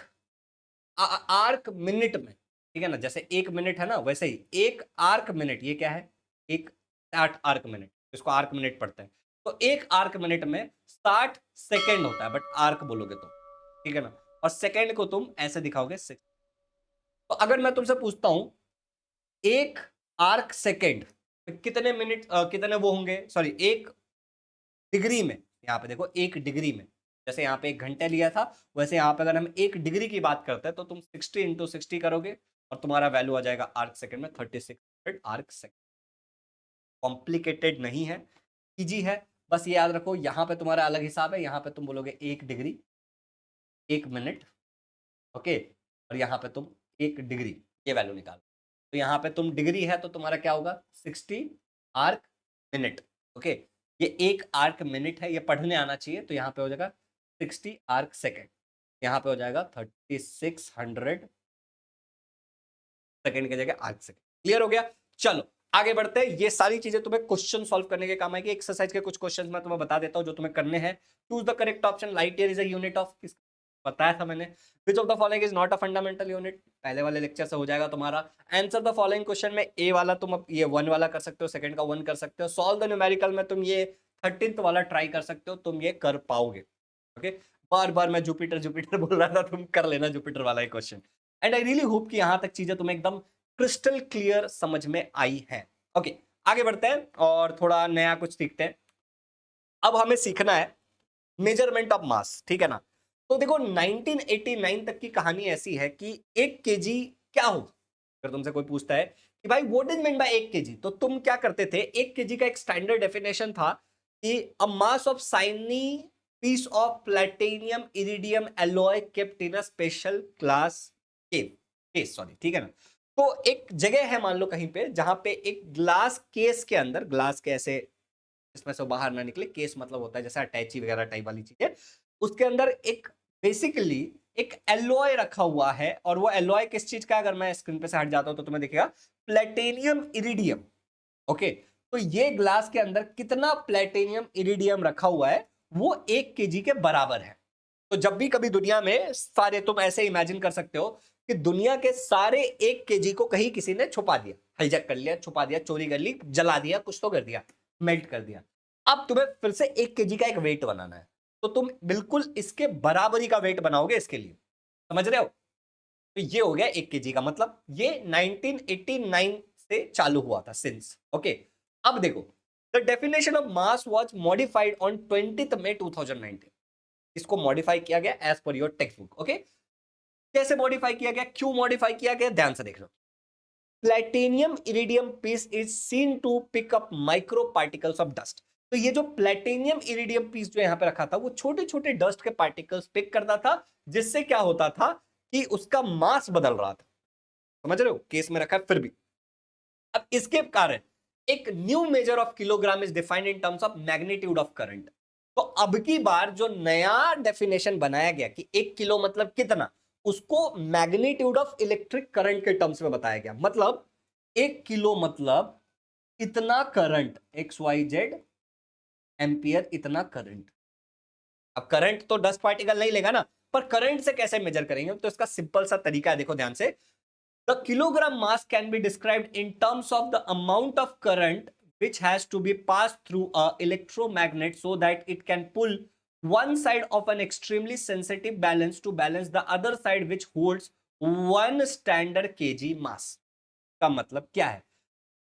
आर्क मिनट में, ठीक है ना, जैसे एक मिनट है ना, वैसे ही एक आर्क मिनट, ये क्या है, एक 60 आर्क मिनट, इसको आर्क मिनट पढ़ते हैं। तो एक आर्क मिनट में 60 सेकेंड होता है, बट आर्क बोलोगे तो, ठीक है ना, और सेकेंड को तुम ऐसे दिखाओगे 6। तो अगर मैं तुमसे पूछता हूं एक आर्क सेकेंड कितने मिनट, कितने वो होंगे, सॉरी, एक डिग्री में, यहाँ पे देखो एक डिग्री में, जैसे यहाँ पे एक घंटे लिया था, वैसे यहाँ पे अगर हम एक डिग्री की बात करते हैं तो तुम 60 इंटू 60 करोगे और तुम्हारा वैल्यू आ जाएगा आर्क सेकंड में 3600 आर्क सेकंड। कॉम्प्लिकेटेड नहीं है, इजी है, बस ये याद रखो, यहाँ पे तुम्हारा अलग हिसाब है, यहाँ पे तुम बोलोगे एक डिग्री, एक मिनट, ओके, और यहाँ पे तुम एक डिग्री, ये वैल्यू निकालो। तो यहाँ पे तुम डिग्री है तो तुम्हारा क्या होगा 60 आर्क मिनट, ओके। ये एक आर्क मिनट है, ये पढ़ने आना चाहिए, तो यहाँ पे हो जाएगा 60 आर्क सेकेंड, यहाँ पे हो जाएगा 3600 सेकेंड की जगह आर्क सेकेंड। क्लियर हो गया। चलो आगे बढ़ते हैं, ये सारी चीजें तुम्हें क्वेश्चन सॉल्व करने के काम आएगी। एक्सरसाइज के कुछ क्वेश्चन मैं तुम्हें बता देता हूं जो तुम्हें करने हैं। Choose the correct option, light year is a unit of, बताया था मैंने। Which of the following is not a fundamental unit, पहले वाले लेक्चर से हो जाएगा तुम्हारा। आंसर द फॉलोइंग क्वेश्चन में ए वाला तुम अब ये 1 वाला कर सकते हो, सेकंड का 1 कर सकते हो। सॉल्व द न्यूमेरिकल में तुम ये 13th वाला ट्राई कर सकते हो, तुम ये कर पाओगे, ओके। बार बार मैं जुपिटर जुपिटर बोल रहा था, तुम कर लेना जुपिटर वाला ही question. And I really hope कि यहां तक चीजें तुम्हें एकदम क्रिस्टल क्लियर समझ में आई है। ओके, आगे बढ़ते हैं और थोड़ा नया कुछ सीखते हैं। अब हमें सीखना है मेजरमेंट ऑफ मास, ठीक है ना। तो देखो 1989 तक की कहानी ऐसी है कि 1 kg क्या हो, अगर तुमसे कोई पूछता है कि भाई what is mean by 1 kg, तो तुम क्या करते थे, 1 kg का एक स्टैंडर्ड डेफिनेशन था कि a mass of shiny piece of platinum iridium alloy kept in a special glass case, sorry, ठीक है ना। तो एक जगह है मान लो कहीं पे, जहां पे एक ग्लास केस के अंदर, ग्लास के ऐसे इसमें से बाहर ना निकले, केस मतलब होता है जैसा अटैची वगैरह टाइप वाली चीज है, उसके अंदर एक बेसिकली एक एलॉय रखा हुआ है। और वो एलॉय किस चीज का, अगर मैं स्क्रीन पे से हट जाता हूं तो तुम्हें दिखेगा प्लेटिनियम इरिडियम, ओके। तो ये ग्लास के अंदर कितना प्लेटिनियम इरिडियम रखा हुआ है, वो 1 kg के बराबर है। तो जब भी कभी दुनिया में सारे, तुम ऐसे इमेजिन कर सकते हो कि दुनिया के सारे 1 kg को कहीं किसी ने छुपा दिया, हाईजैक कर लिया, छुपा दिया, चोरी कर ली, जला दिया, कुछ तो कर दिया, मेल्ट कर दिया। अब तुम्हें फिर से 1 kg का एक वेट बनाना है, तो तुम बिल्कुल इसके बराबरी का वेट बनाओगे इसके लिए, समझ रहे हो। तो ये हो गया 1 kg का मतलब, ये 1989 से चालू हुआ था सिंस, ओके। अब देखो, the definition of mass was modified on 20 May 2019, इसको मॉडिफाई किया गया as per your textbook, okay. कैसे मॉडिफाई किया गया, क्यों मॉडिफाई किया गया, ध्यान से देख लो। Platinum iridium piece is seen to pick up micro particles of dust. तो ये जो प्लेटिनियम इरिडियम पीस जो यहां पे रखा था, वो छोटे छोटे डस्ट के पार्टिकल्स पिक करता था, जिससे क्या होता था कि उसका मास बदल रहा था, समझ रहे हो, केस में रखा है फिर भी। अब इसके कारण एक new measure of kilogram is defined in terms of magnitude of current. तो अब की बार जो नया डेफिनेशन बनाया गया कि 1 किलो मतलब कितना, उसको मैग्नीट्यूड ऑफ इलेक्ट्रिक करंट के टर्म्स में बताया गया। मतलब 1 किलो मतलब इतना current, X Y Z ampere, इतना करंट। अब करंट तो डस्ट पार्टिकल नहीं लेगा ना, पर करंट से कैसे मेजर करेंगे, तो इसका सिंपल सा तरीका है, देखो ध्यान से। The kilogram mass can be described in terms of the amount of current which has to be passed through a electromagnet so that it can pull one side of an extremely sensitive balance to balance the other side which holds 1 standard kg mass। का मतलब क्या है,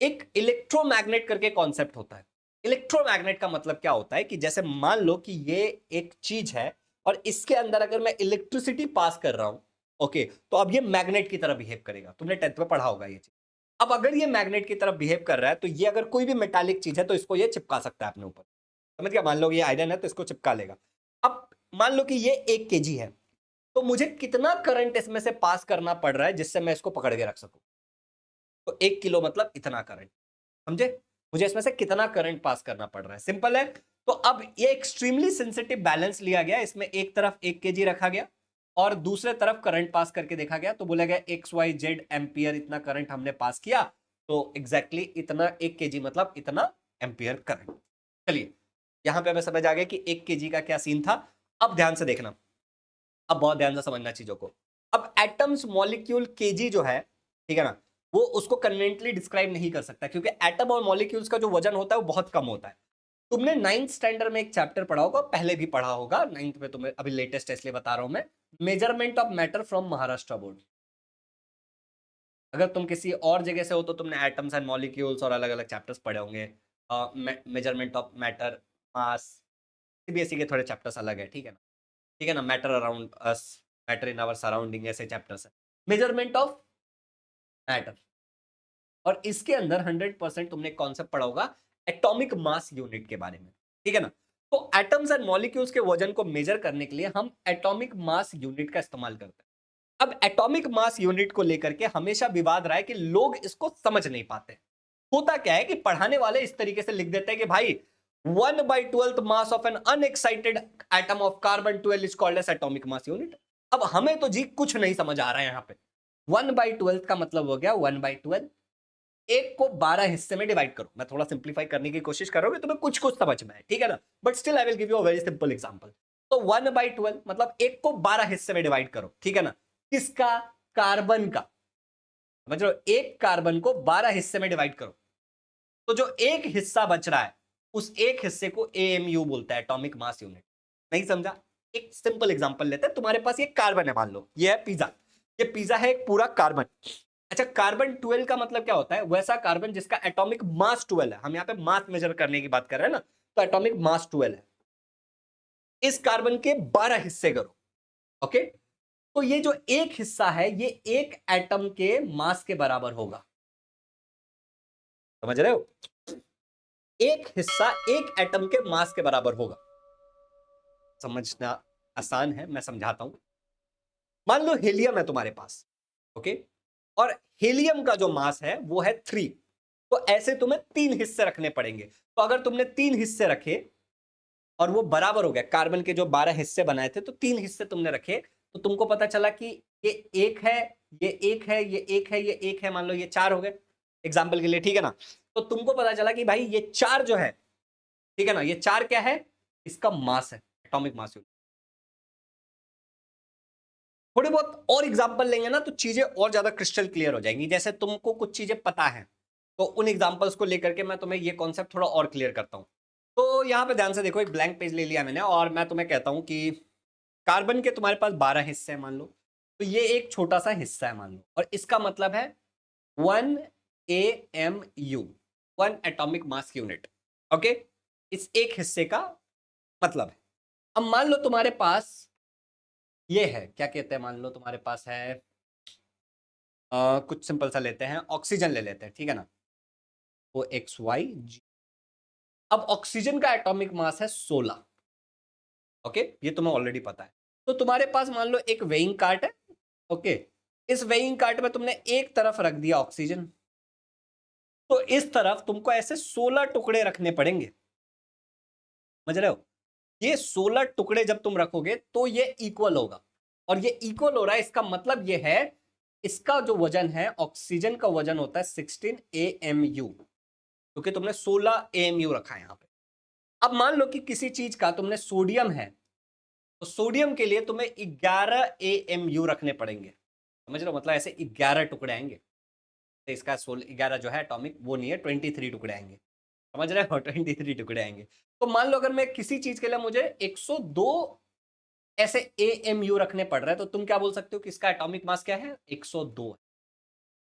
एक electromagnet करके concept होता है। Electromagnet का मतलब क्या होता है कि जैसे मान लो कि ये एक चीज है और इसके अंदर अगर मैं इलेक्ट्रिसिटी पास कर रहा हूं, ओके, तो अब ये मैग्नेट की तरह बिहेव करेगा। तुमने 10th में पढ़ा होगा ये चीज। अब अगर ये मैग्नेट की तरफ बिहेव कर रहा है तो ये अगर कोई भी मेटालिक चीज है तो इसको ये चिपका सकता है अपने ऊपर। समझ गया? मान लो ये आयरन है तो इसको चिपका लेगा। अब मान लो कि ये 1 kg है, तो मुझे कितना करंट इसमें से पास करना पड़ रहा है जिससे मैं इसको पकड़ के रख सकूं? तो 1 किलो मतलब इतना करंट। समझे? मुझे इसमें से कितना करंट पास करना पड़ रहा है, सिंपल है। तो अब ये एक्सट्रीमली सेंसिटिव बैलेंस लिया गया, इसमें एक तरफ 1 kg रखा गया और दूसरे तरफ करंट पास करके देखा गया, तो बोला गया XYZ एम्पियर इतना करंट हमने पास किया, तो एग्जैक्टली इतना 1 kg मतलब इतना एम्पियर करंट। चलिए यहां पे हमें समझ आ गया कि 1 kg का क्या सीन था। अब ध्यान से देखना, अब बहुत ध्यान से समझना चीजों को। अब एटम्स मॉलिक्यूल केजी जो है, ठीक है ना, वो उसको कन्वेंटली डिस्क्राइब नहीं कर सकता, क्योंकि एटम और मॉलिक्यूल्स का जो वजन होता है वो बहुत कम होता है। तुमने 9th स्टैंडर्ड में एक चैप्टर पढ़ा होगा, पहले भी पढ़ा होगा, 9th में, तुम्हें अभी लेटेस्ट इसलिए बता रहा हूं मैं, measurement of matter from Maharashtra board. अगर तुम किसी और जगह से हो तो तुमने एटम्स एंड मॉलिक्यूल्स और अलग अलग चैप्टर्स पढ़े होंगे। Measurement of matter, mass, CBSE के थोड़े चैप्टर्स अलग है, ठीक है ना, ठीक है ना, matter around us, matter in our surrounding, ऐसे चैप्टर्स है। मेजरमेंट ऑफ मैटर, और इसके अंदर 100% तुमने कॉन्सेप्ट पढ़ा होगा एटॉमिक मास यूनिट के बारे में, ठीक है ना। तो एटम्स एंड मॉलिक्यूल्स के वजन को मेजर करने के लिए हम एटॉमिक मास यूनिट का इस्तेमाल करते हैं। अब एटॉमिक मास यूनिट को लेकर के हमेशा विवाद रहा है कि लोग इसको समझ नहीं पाते। होता क्या है कि पढ़ाने वाले इस तरीके से लिख देते हैं कि भाई 1/12 mass of an unexcited atom of carbon 12 is called as atomic mass unit. अब हमें तो जी कुछ नहीं समझ आ रहा है यहाँ पे। 1/12 का मतलब हो गया 1/12, एक को 12 हिस्से में डिवाइड करो। मैं थोड़ा सिंप्लीफाई करने की कोशिश कर रहा हूँ कि तुम्हें कुछ कुछ समझ में है, ठीक है ना, but still I will give you a very simple example. तो 1/12 मतलब एक को 12 हिस्से में डिवाइड करो, ठीक है ना, किसका? कार्बन का। समझ रहे हो? एक कार्बन को 12 हिस्से में डिवाइड करो, तो जो एक हिस्सा बच रहा है उस एक हिस्से को एएमयू बोलता है, एटॉमिक मास यूनिट। नहीं समझा? एक सिंपल एग्जांपल लेते हैं। तुम्हारे पास ये कार्बन है, मान लो ये है पिज्जा, ये पिज्जा है एक पूरा कार्बन। अच्छा, कार्बन 12 का मतलब क्या होता है? वैसा कार्बन जिसका एटॉमिक मास 12 है। हम यहाँ पे मास मेजर करने की बात कर रहे हैं ना, तो एटॉमिक मास 12 है। इस कार्बन के 12 हिस्से करो, ओके, तो ये जो एक हिस्सा है ये एक एटम के मास के बराबर होगा। समझ रहे हो? एक हिस्सा एक एटम के मास के बराबर होगा। समझना आसान है, मैं समझाता हूं। मान लो हीलियम है तुम्हारे पास, ओके, और हीलियम का जो मास है वो है 3, तो ऐसे तुम्हें 3 हिस्से रखने पड़ेंगे। तो अगर तुमने 3 हिस्से रखे और वो बराबर हो गया, कार्बन के जो 12 हिस्से बनाए थे तो 3 हिस्से तुमने रखे, तो तुमको पता चला कि ये एक है, ये एक है, ये एक है, ये एक है, मान लो ये 4 हो गए एग्जाम्पल के लिए, ठीक है ना। तो तुमको पता चला कि भाई ये 4 जो है, ठीक है ना, ये 4 क्या है? इसका मास है, एटॉमिक मास। थोड़े बहुत और एग्जांपल लेंगे ना तो चीजें और ज्यादा क्रिस्टल क्लियर हो जाएंगी। जैसे तुमको कुछ चीजें पता है तो उन एग्जांपल्स को लेकर के मैं तुम्हें ये कॉन्सेप्ट थोड़ा और क्लियर करता हूं। तो यहां पे ध्यान से देखो, एक ब्लैंक पेज ले लिया मैंने और मैं तुम्हें कहता हूं कि कार्बन के तुम्हारे पास 12 हिस्से हैं मान लो, तो ये एक छोटा सा हिस्सा है मान लो, और इसका मतलब है 1 AMU, 1 atomic mass unit, okay, इस एक हिस्से का मतलब है। अब मान लो तुम्हारे पास ये है, क्या कहते हैं, मान लो तुम्हारे पास है कुछ सिंपल सा लेते हैं, ऑक्सीजन ले लेते हैं, ठीक है ना, वो XYG। अब ऑक्सीजन का एटॉमिक मास है 16, ओके, ये तुम्हें ऑलरेडी पता है। तो तुम्हारे पास मान लो एक वेइंग कार्ट है, ओके, इस वेइंग कार्ट में तुमने एक तरफ रख दिया ऑक्सीजन, तो इस तरफ तुमको ऐसे 16 टुकड़े रखने पड़ेंगे। समझ रहे हो? ये 16 टुकड़े जब तुम रखोगे तो ये इक्वल होगा, और ये इक्वल हो रहा है, इसका मतलब ये है इसका जो वजन है, ऑक्सीजन का वजन होता है 16 AMU, क्योंकि तुमने 16 AMU रखा है यहां पे। अब मान लो कि किसी चीज का तुमने सोडियम है, तो सोडियम के लिए तुम्हें 11 AMU रखने पड़ेंगे। समझ रहे हो? मतलब ऐसे 11 टुकड़े आएंगे, तो इसका 11 जो है एटॉमिक वो नहीं है, 23 टुकड़े आएंगे। समझ रहे हो? 23 टुकड़े आएंगे। तो मान लो अगर मैं किसी चीज के लिए मुझे 102 ऐसे AMU रखने पड़ रहे हैं, तो तुम क्या बोल सकते हो कि इसका एटॉमिक मास क्या है? 102 है।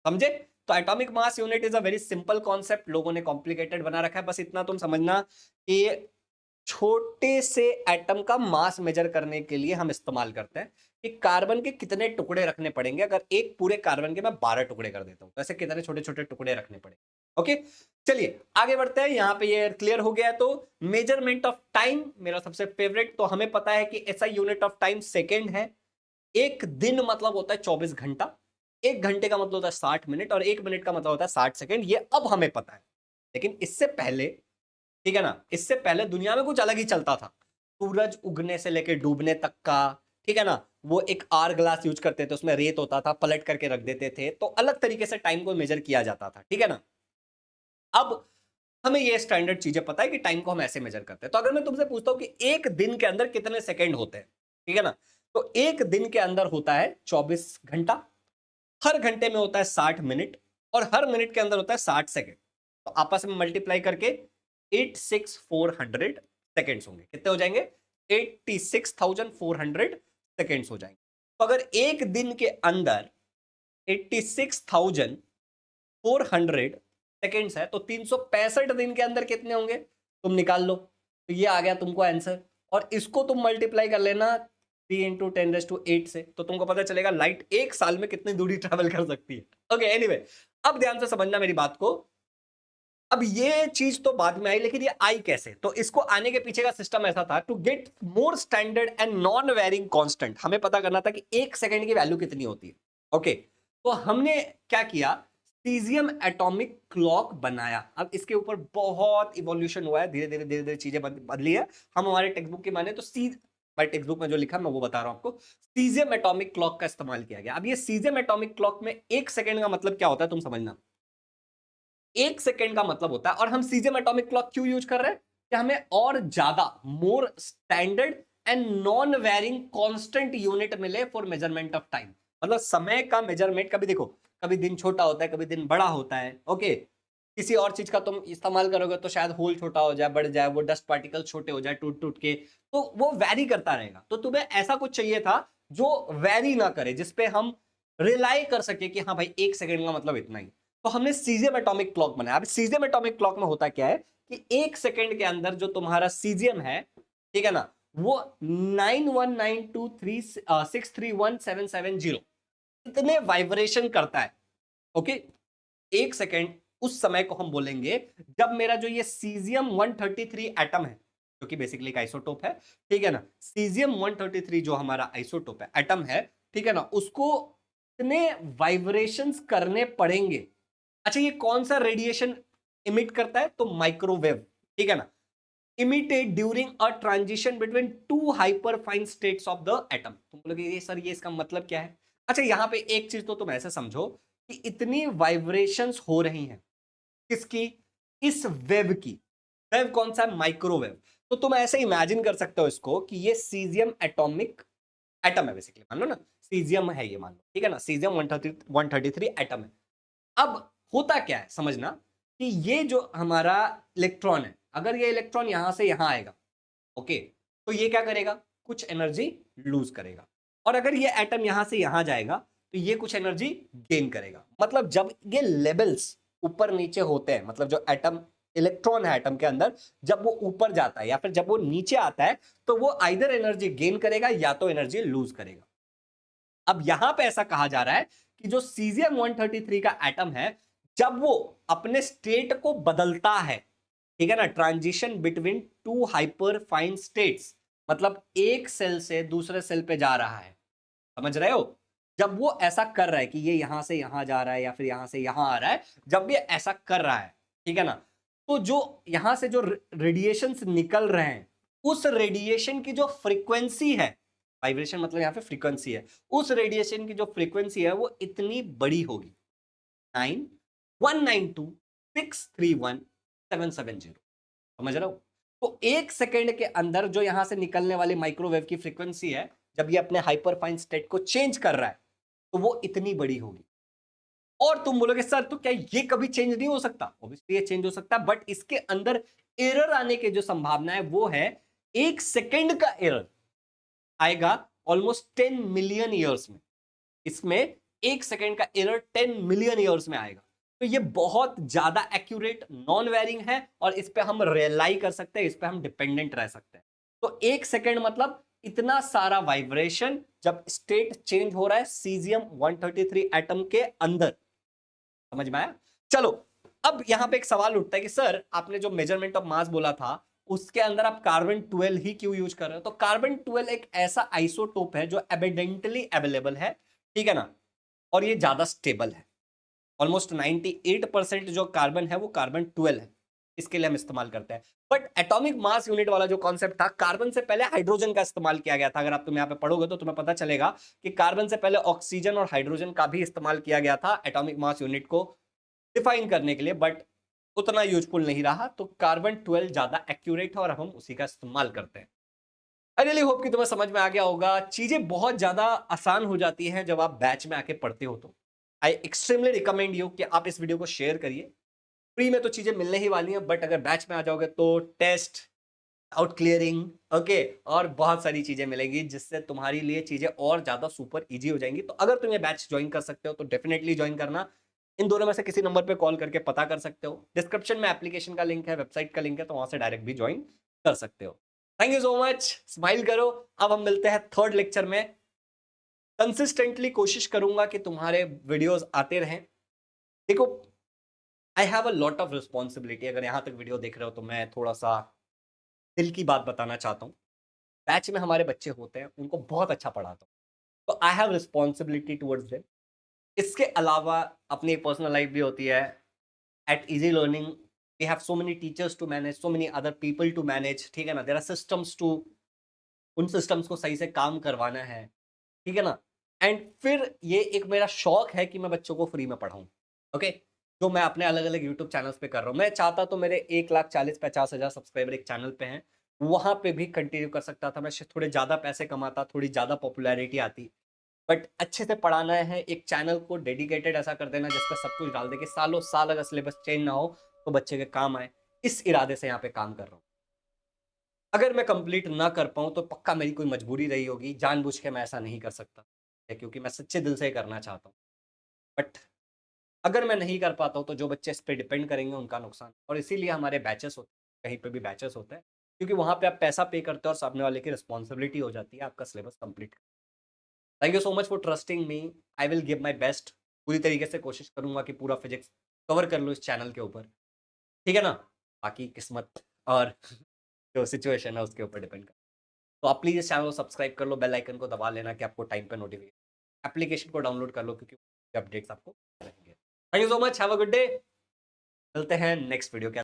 समझे? तो atomic mass unit is a very simple concept, लोगों ने कॉम्प्लिकेटेड बना रखा है। बस इतना तुम समझना कि छोटे से एटम का मास मेजर करने के लिए हम इस्तेमाल करते हैं कि कार्बन के कितने टुकड़े रखने पड़ेंगे। अगर एक पूरे कार्बन के मैं 12 टुकड़े कर देता हूं तो ऐसे कितने छोटे छोटे टुकड़े रखने पड़ेंगे। ओके, चलिए आगे बढ़ते हैं। यहां पे ये क्लियर हो गया। तो मेजरमेंट ऑफ टाइम मेरा सबसे फेवरेट। तो हमें पता है कि ऐसा यूनिट ऑफ टाइम सेकेंड है। एक दिन मतलब होता है 24 घंटा, एक घंटे का मतलब होता है 60 मिनट, और एक मिनट का मतलब होता है 60 सेकेंड। ये अब हमें पता है, लेकिन इससे पहले, ठीक है ना, इससे पहले दुनिया में कुछ अलग ही चलता था। सूरज उगने से लेकर डूबने तक का, ठीक है ना, वो एक आर ग्लास यूज करते थे, उसमें रेत होता था, पलट करके रख देते थे, तो अलग तरीके से टाइम को मेजर किया जाता था, ठीक है ना। अब हमें ये स्टैंडर्ड चीजें पता है कि टाइम को हम ऐसे मेजर करते हैं। तो अगर मैं तुमसे पूछता हूं कि एक दिन के अंदर कितने सेकंड होते हैं, ठीक है ना, तो एक दिन के अंदर होता है 24 घंटा, हर घंटे में होता है 60 मिनट, और हर मिनट के अंदर होता है 60 सेकंड। तो आपस में मल्टीप्लाई करके 86400 सेकेंड्स होंगे। कितने हो जाएंगे? 86,400 सेकेंड्स हो जाएंगे। तो अगर एक दिन के अंदर 86,400 सेकेंड्स है तो 365 दिन के अंदर कितने होंगे, तुम निकाल लो। तो ये आ गया तुमको आंसर, और इसको तुम मल्टीप्लाई कर लेना 3 × 10⁸ से, तो तुमको पता चलेगा लाइट एक साल में कितनी दूरी ट्रेवल कर सकती है। ओके, एनीवे, अब ध्यान से समझना मेरी बात को। अब ये चीज तो बाद में आई, लेकिन ये आई कैसे? तो इसको आने के पीछे का सिस्टम ऐसा था, to get more standard and non varying constant, हमें पता करना था कि एक सेकंड की वैल्यू कितनी होती है। ओके, तो हमने क्या किया, सीजियम एटॉमिक क्लॉक बनाया। अब इसके ऊपर बहुत इवोल्यूशन हुआ है, धीरे धीरे धीरे धीरे चीजें बदली है। हम हमारे टेक्स्ट बुक की माने तो हमारे टेक्स्ट बुक में जो लिखा मैं वो बता रहा हूं आपको। सीजियम एटॉमिक क्लॉक का इस्तेमाल किया गया। अब ये सीजियम एटॉमिक क्लॉक में एक सेकंड का मतलब क्या होता है तुम समझना। एक सेकेंड का मतलब होता है, और हम सीजियम एटॉमिक क्लॉक क्यों यूज कर रहे हैं, कि हमें और ज्यादा more standard and non varying constant unit मिले फॉर मेजरमेंट ऑफ टाइम। मतलब समय का मेजरमेंट, कभी देखो, कभी दिन छोटा होता है, कभी दिन बड़ा होता है। ओके, किसी और चीज का तुम इस्तेमाल करोगे तो शायद होल छोटा हो जाए, बढ़ जाए, वो डस्ट पार्टिकल छोटे हो जाए टूट टूट के, तो वो वैरी करता रहेगा। तो तुम्हें ऐसा कुछ चाहिए था जो वैरी ना करे, जिसपे हम रिलाई कर सके कि हाँ भाई एक सेकंड का मतलब इतना ही। तो हमने सीजियम एटॉमिक क्लॉक बनाया। अब सीजियम एटॉमिक क्लॉक में होता क्या है कि एक सेकंड के अंदर जो तुम्हारा सीजियम है, ठीक है ना, वो 9192363177 इतने वाइब्रेशन करता है। ओके, एक सेकंड उस समय को हम बोलेंगे जब मेरा जो ये सीजियम 133 एटम है, जो कि बेसिकली एक आइसोटोप है, ठीक है ना, सीजियम 133 जो हमारा आइसोटोप है, एटम है, ठीक है ना, उसको इतने वाइब्रेशंस करने पड़ेंगे। अच्छा, ये कौन सा रेडिएशन इमिट करता है? तो माइक्रोवेव, ठीक है ना, emitted during a transition between two hyperfine states of the atom. तुम बोलोगे ये सर, ये इसका मतलब क्या है? अच्छा, यहां पे एक चीज तो तुम ऐसे समझो कि इतनी वाइब्रेशंस हो रही हैं, किसकी? इस वेव की। वेव कौन सा है? माइक्रोवेव। तो तुम ऐसे इमेजिन कर सकते हो इसको कि ये सीजियम एटॉमिक एटम है, बेसिकली मान लो ना, सीजियम है ये, मान लो, ठीक है ना, सीजियम 133 एटम है। अब होता क्या है समझना, कि ये जो हमारा इलेक्ट्रॉन है, अगर ये इलेक्ट्रॉन यहां से यहां आएगा, ओके, तो ये क्या करेगा? कुछ एनर्जी लूज करेगा। और अगर ये एटम यहां से यहां जाएगा तो ये कुछ एनर्जी गेन करेगा। मतलब जब ये लेवल्स ऊपर नीचे होते हैं, मतलब जो एटम, इलेक्ट्रॉन है एटम के अंदर, जब वो ऊपर जाता है या फिर जब वो नीचे आता है, तो वो आइदर एनर्जी गेन करेगा या तो एनर्जी लूज करेगा। अब यहां पे ऐसा कहा जा रहा है कि जो सीजियम 133 का एटम है, जब वो अपने स्टेट को बदलता है, ठीक है ना, transition between two hyper fine states, मतलब एक सेल से दूसरे सेल पे जा रहा है, समझ रहे हो? जब वो ऐसा कर रहा है कि ये यहां से यहां जा रहा है या फिर यहां से यहां आ रहा है, जब ये ऐसा कर रहा है, ठीक है ना, तो जो यहां से जो रेडिएशंस निकल रहे हैं, उस रेडिएशन की जो फ्रीक्वेंसी है, वाइब्रेशन मतलब यहां पे फ्रीक्वेंसी है, उस रेडिएशन की जो फ्रीक्वेंसी है वो इतनी बड़ी होगी, 9192631770। समझ रहे हो? तो एक सेकेंड के अंदर जो यहां से निकलने वाली माइक्रोवेव की फ्रीक्वेंसी है, जब ये अपने हाइपरफाइन स्टेट को चेंज कर रहा है, तो वो इतनी बड़ी होगी। और तुम बोलोगे सर, तो क्या ये कभी चेंज नहीं हो सकता? ऑब्वियसली ये चेंज हो सकता है, बट इसके अंदर एरर आने की जो संभावना है वो है, एक सेकेंड का एरर आएगा ऑलमोस्ट 10 मिलियन ईयर्स में। इसमें एक सेकेंड का एरर 10 मिलियन ईयर्स में आएगा। तो ये बहुत ज्यादा एक्यूरेट नॉन वेरिंग है और इस पे हम रिलाई कर सकते हैं, इस पे हम डिपेंडेंट रह सकते हैं। तो 1 सेकेंड मतलब इतना सारा वाइब्रेशन जब स्टेट चेंज हो रहा है सीजियम 133 एटम के अंदर। समझ में आया? चलो, अब यहां पे एक सवाल उठता है कि सर आपने जो मेजरमेंट ऑफ मास बोला था उसके अंदर आप कार्बन 12 ही क्यों यूज कर रहे हो? तो कार्बन 12 एक ऐसा आइसोटोप है जो एबिडेंटली अवेलेबल है, ठीक है ना, और ये ज्यादा स्टेबल है। ऑलमोस्ट 98% जो कार्बन है वो कार्बन 12 है, इसके लिए हम इस्तेमाल करते हैं। बट एटॉमिक मास यूनिट वाला जो कॉन्सेप्ट था, कार्बन से पहले हाइड्रोजन का इस्तेमाल किया गया था। अगर आप तुम यहाँ पे पढ़ोगे तो तुम्हें पता चलेगा कि कार्बन से पहले ऑक्सीजन और हाइड्रोजन का भी इस्तेमाल किया गया था एटॉमिक मास यूनिट को डिफाइन करने के लिए, बट उतना यूजफुल नहीं रहा। तो कार्बन 12 ज्यादा एक्यूरेट है और हम उसी का इस्तेमाल करते हैं। आई रियली होप कि तुम्हें समझ में आ गया होगा। चीजें बहुत ज्यादा आसान हो जाती हैं जब आप बैच में आके पढ़ते हो। तो आई एक्सट्रीमली रिकमेंड यू कि आप इस वीडियो को शेयर करिए। फ्री में तो चीजें मिलने ही वाली हैं, बट अगर बैच में आ जाओगे तो टेस्ट, आउट क्लियरिंग, ओके, और बहुत सारी चीजें मिलेंगी जिससे तुम्हारी लिए चीजें और ज्यादा सुपर इजी हो जाएंगी। तो अगर तुम ये बैच ज्वाइन कर सकते हो तो डेफिनेटली ज्वाइन करना। इन दोनों में से किसी नंबर पे कॉल करके पता कर सकते हो। डिस्क्रिप्शन में एप्लीकेशन का लिंक है, वेबसाइट का लिंक है, तो वहां से डायरेक्ट भी ज्वाइन कर सकते हो। Thank you so much, smile करो। अब हम मिलते हैं थर्ड लेक्चर में। कंसिस्टेंटली कोशिश करूंगा कि तुम्हारे वीडियोस आते रहें। देखो, I have a lot of responsibility. अगर यहां तक वीडियो देख रहे हो तो मैं थोड़ा सा दिल की बात बताना चाहता हूँ। बैच में हमारे बच्चे होते हैं, उनको बहुत अच्छा पढ़ाता हूँ, तो I have responsibility towards them. इसके अलावा अपनी पर्सनल लाइफ भी होती है। At easy learning we have so many teachers to manage, so many other people to manage, ठीक है ना, देयर आर सिस्टम्स टू, उन सिस्टम्स को सही से काम करवाना है, ठीक है ना। एंड फिर ये एक मेरा शौक है कि मैं बच्चों को फ्री में पढ़ाऊं, ओके, जो मैं अपने अलग अलग यूट्यूब चैनल्स पे कर रहा हूँ। मैं चाहता तो मेरे 1,40,50,000 सब्सक्राइबर एक चैनल पे हैं, वहां पे भी कंटिन्यू कर सकता था। मैं थोड़े ज्यादा पैसे कमाता, थोड़ी ज्यादा पॉपुलैरिटी आती, बट अच्छे से पढ़ाना है। एक चैनल को डेडिकेटेड ऐसा कर देना जिसका सब कुछ डाल दे कि सालों साल अगर सिलेबस चेंज ना हो तो बच्चे के काम आए। इस इरादे से यहाँ पे काम कर रहा हूँ। अगर मैं कंप्लीट ना कर पाऊँ तो पक्का मेरी कोई मजबूरी रही होगी, जानबूझ के मैं ऐसा नहीं कर सकता, क्योंकि मैं सच्चे दिल से करना चाहता हूँ। बट अगर मैं नहीं कर पाता हूँ तो जो बच्चे इस पे डिपेंड करेंगे उनका नुकसान। और इसीलिए हमारे बैचेस होते हैं, कहीं पे भी बैचेस होते हैं, क्योंकि वहाँ पे आप पैसा पे करते हो और सामने वाले की रिस्पॉन्सिबिलिटी हो जाती है आपका syllabus complete. Thank you so much for trusting me. I will give my best. पूरी तरीके से कोशिश करूंगा कि पूरा फिजिक्स कवर कर लो इस चैनल के ऊपर, ठीक है ना। बाकी किस्मत और जो सिचुएशन है उसके ऊपर डिपेंड कर। तो आप प्लीज़ इस चैनल को सब्सक्राइब कर लो, बेल आइकन को दबा लेना कि आपको टाइम पे नोटिफिकेशन, एप्लीकेशन को डाउनलोड कर लो क्योंकि अपडेट्स आपको रहेंगे। Thank you so much, have a good day. मिलते हैं नेक्स्ट वीडियो के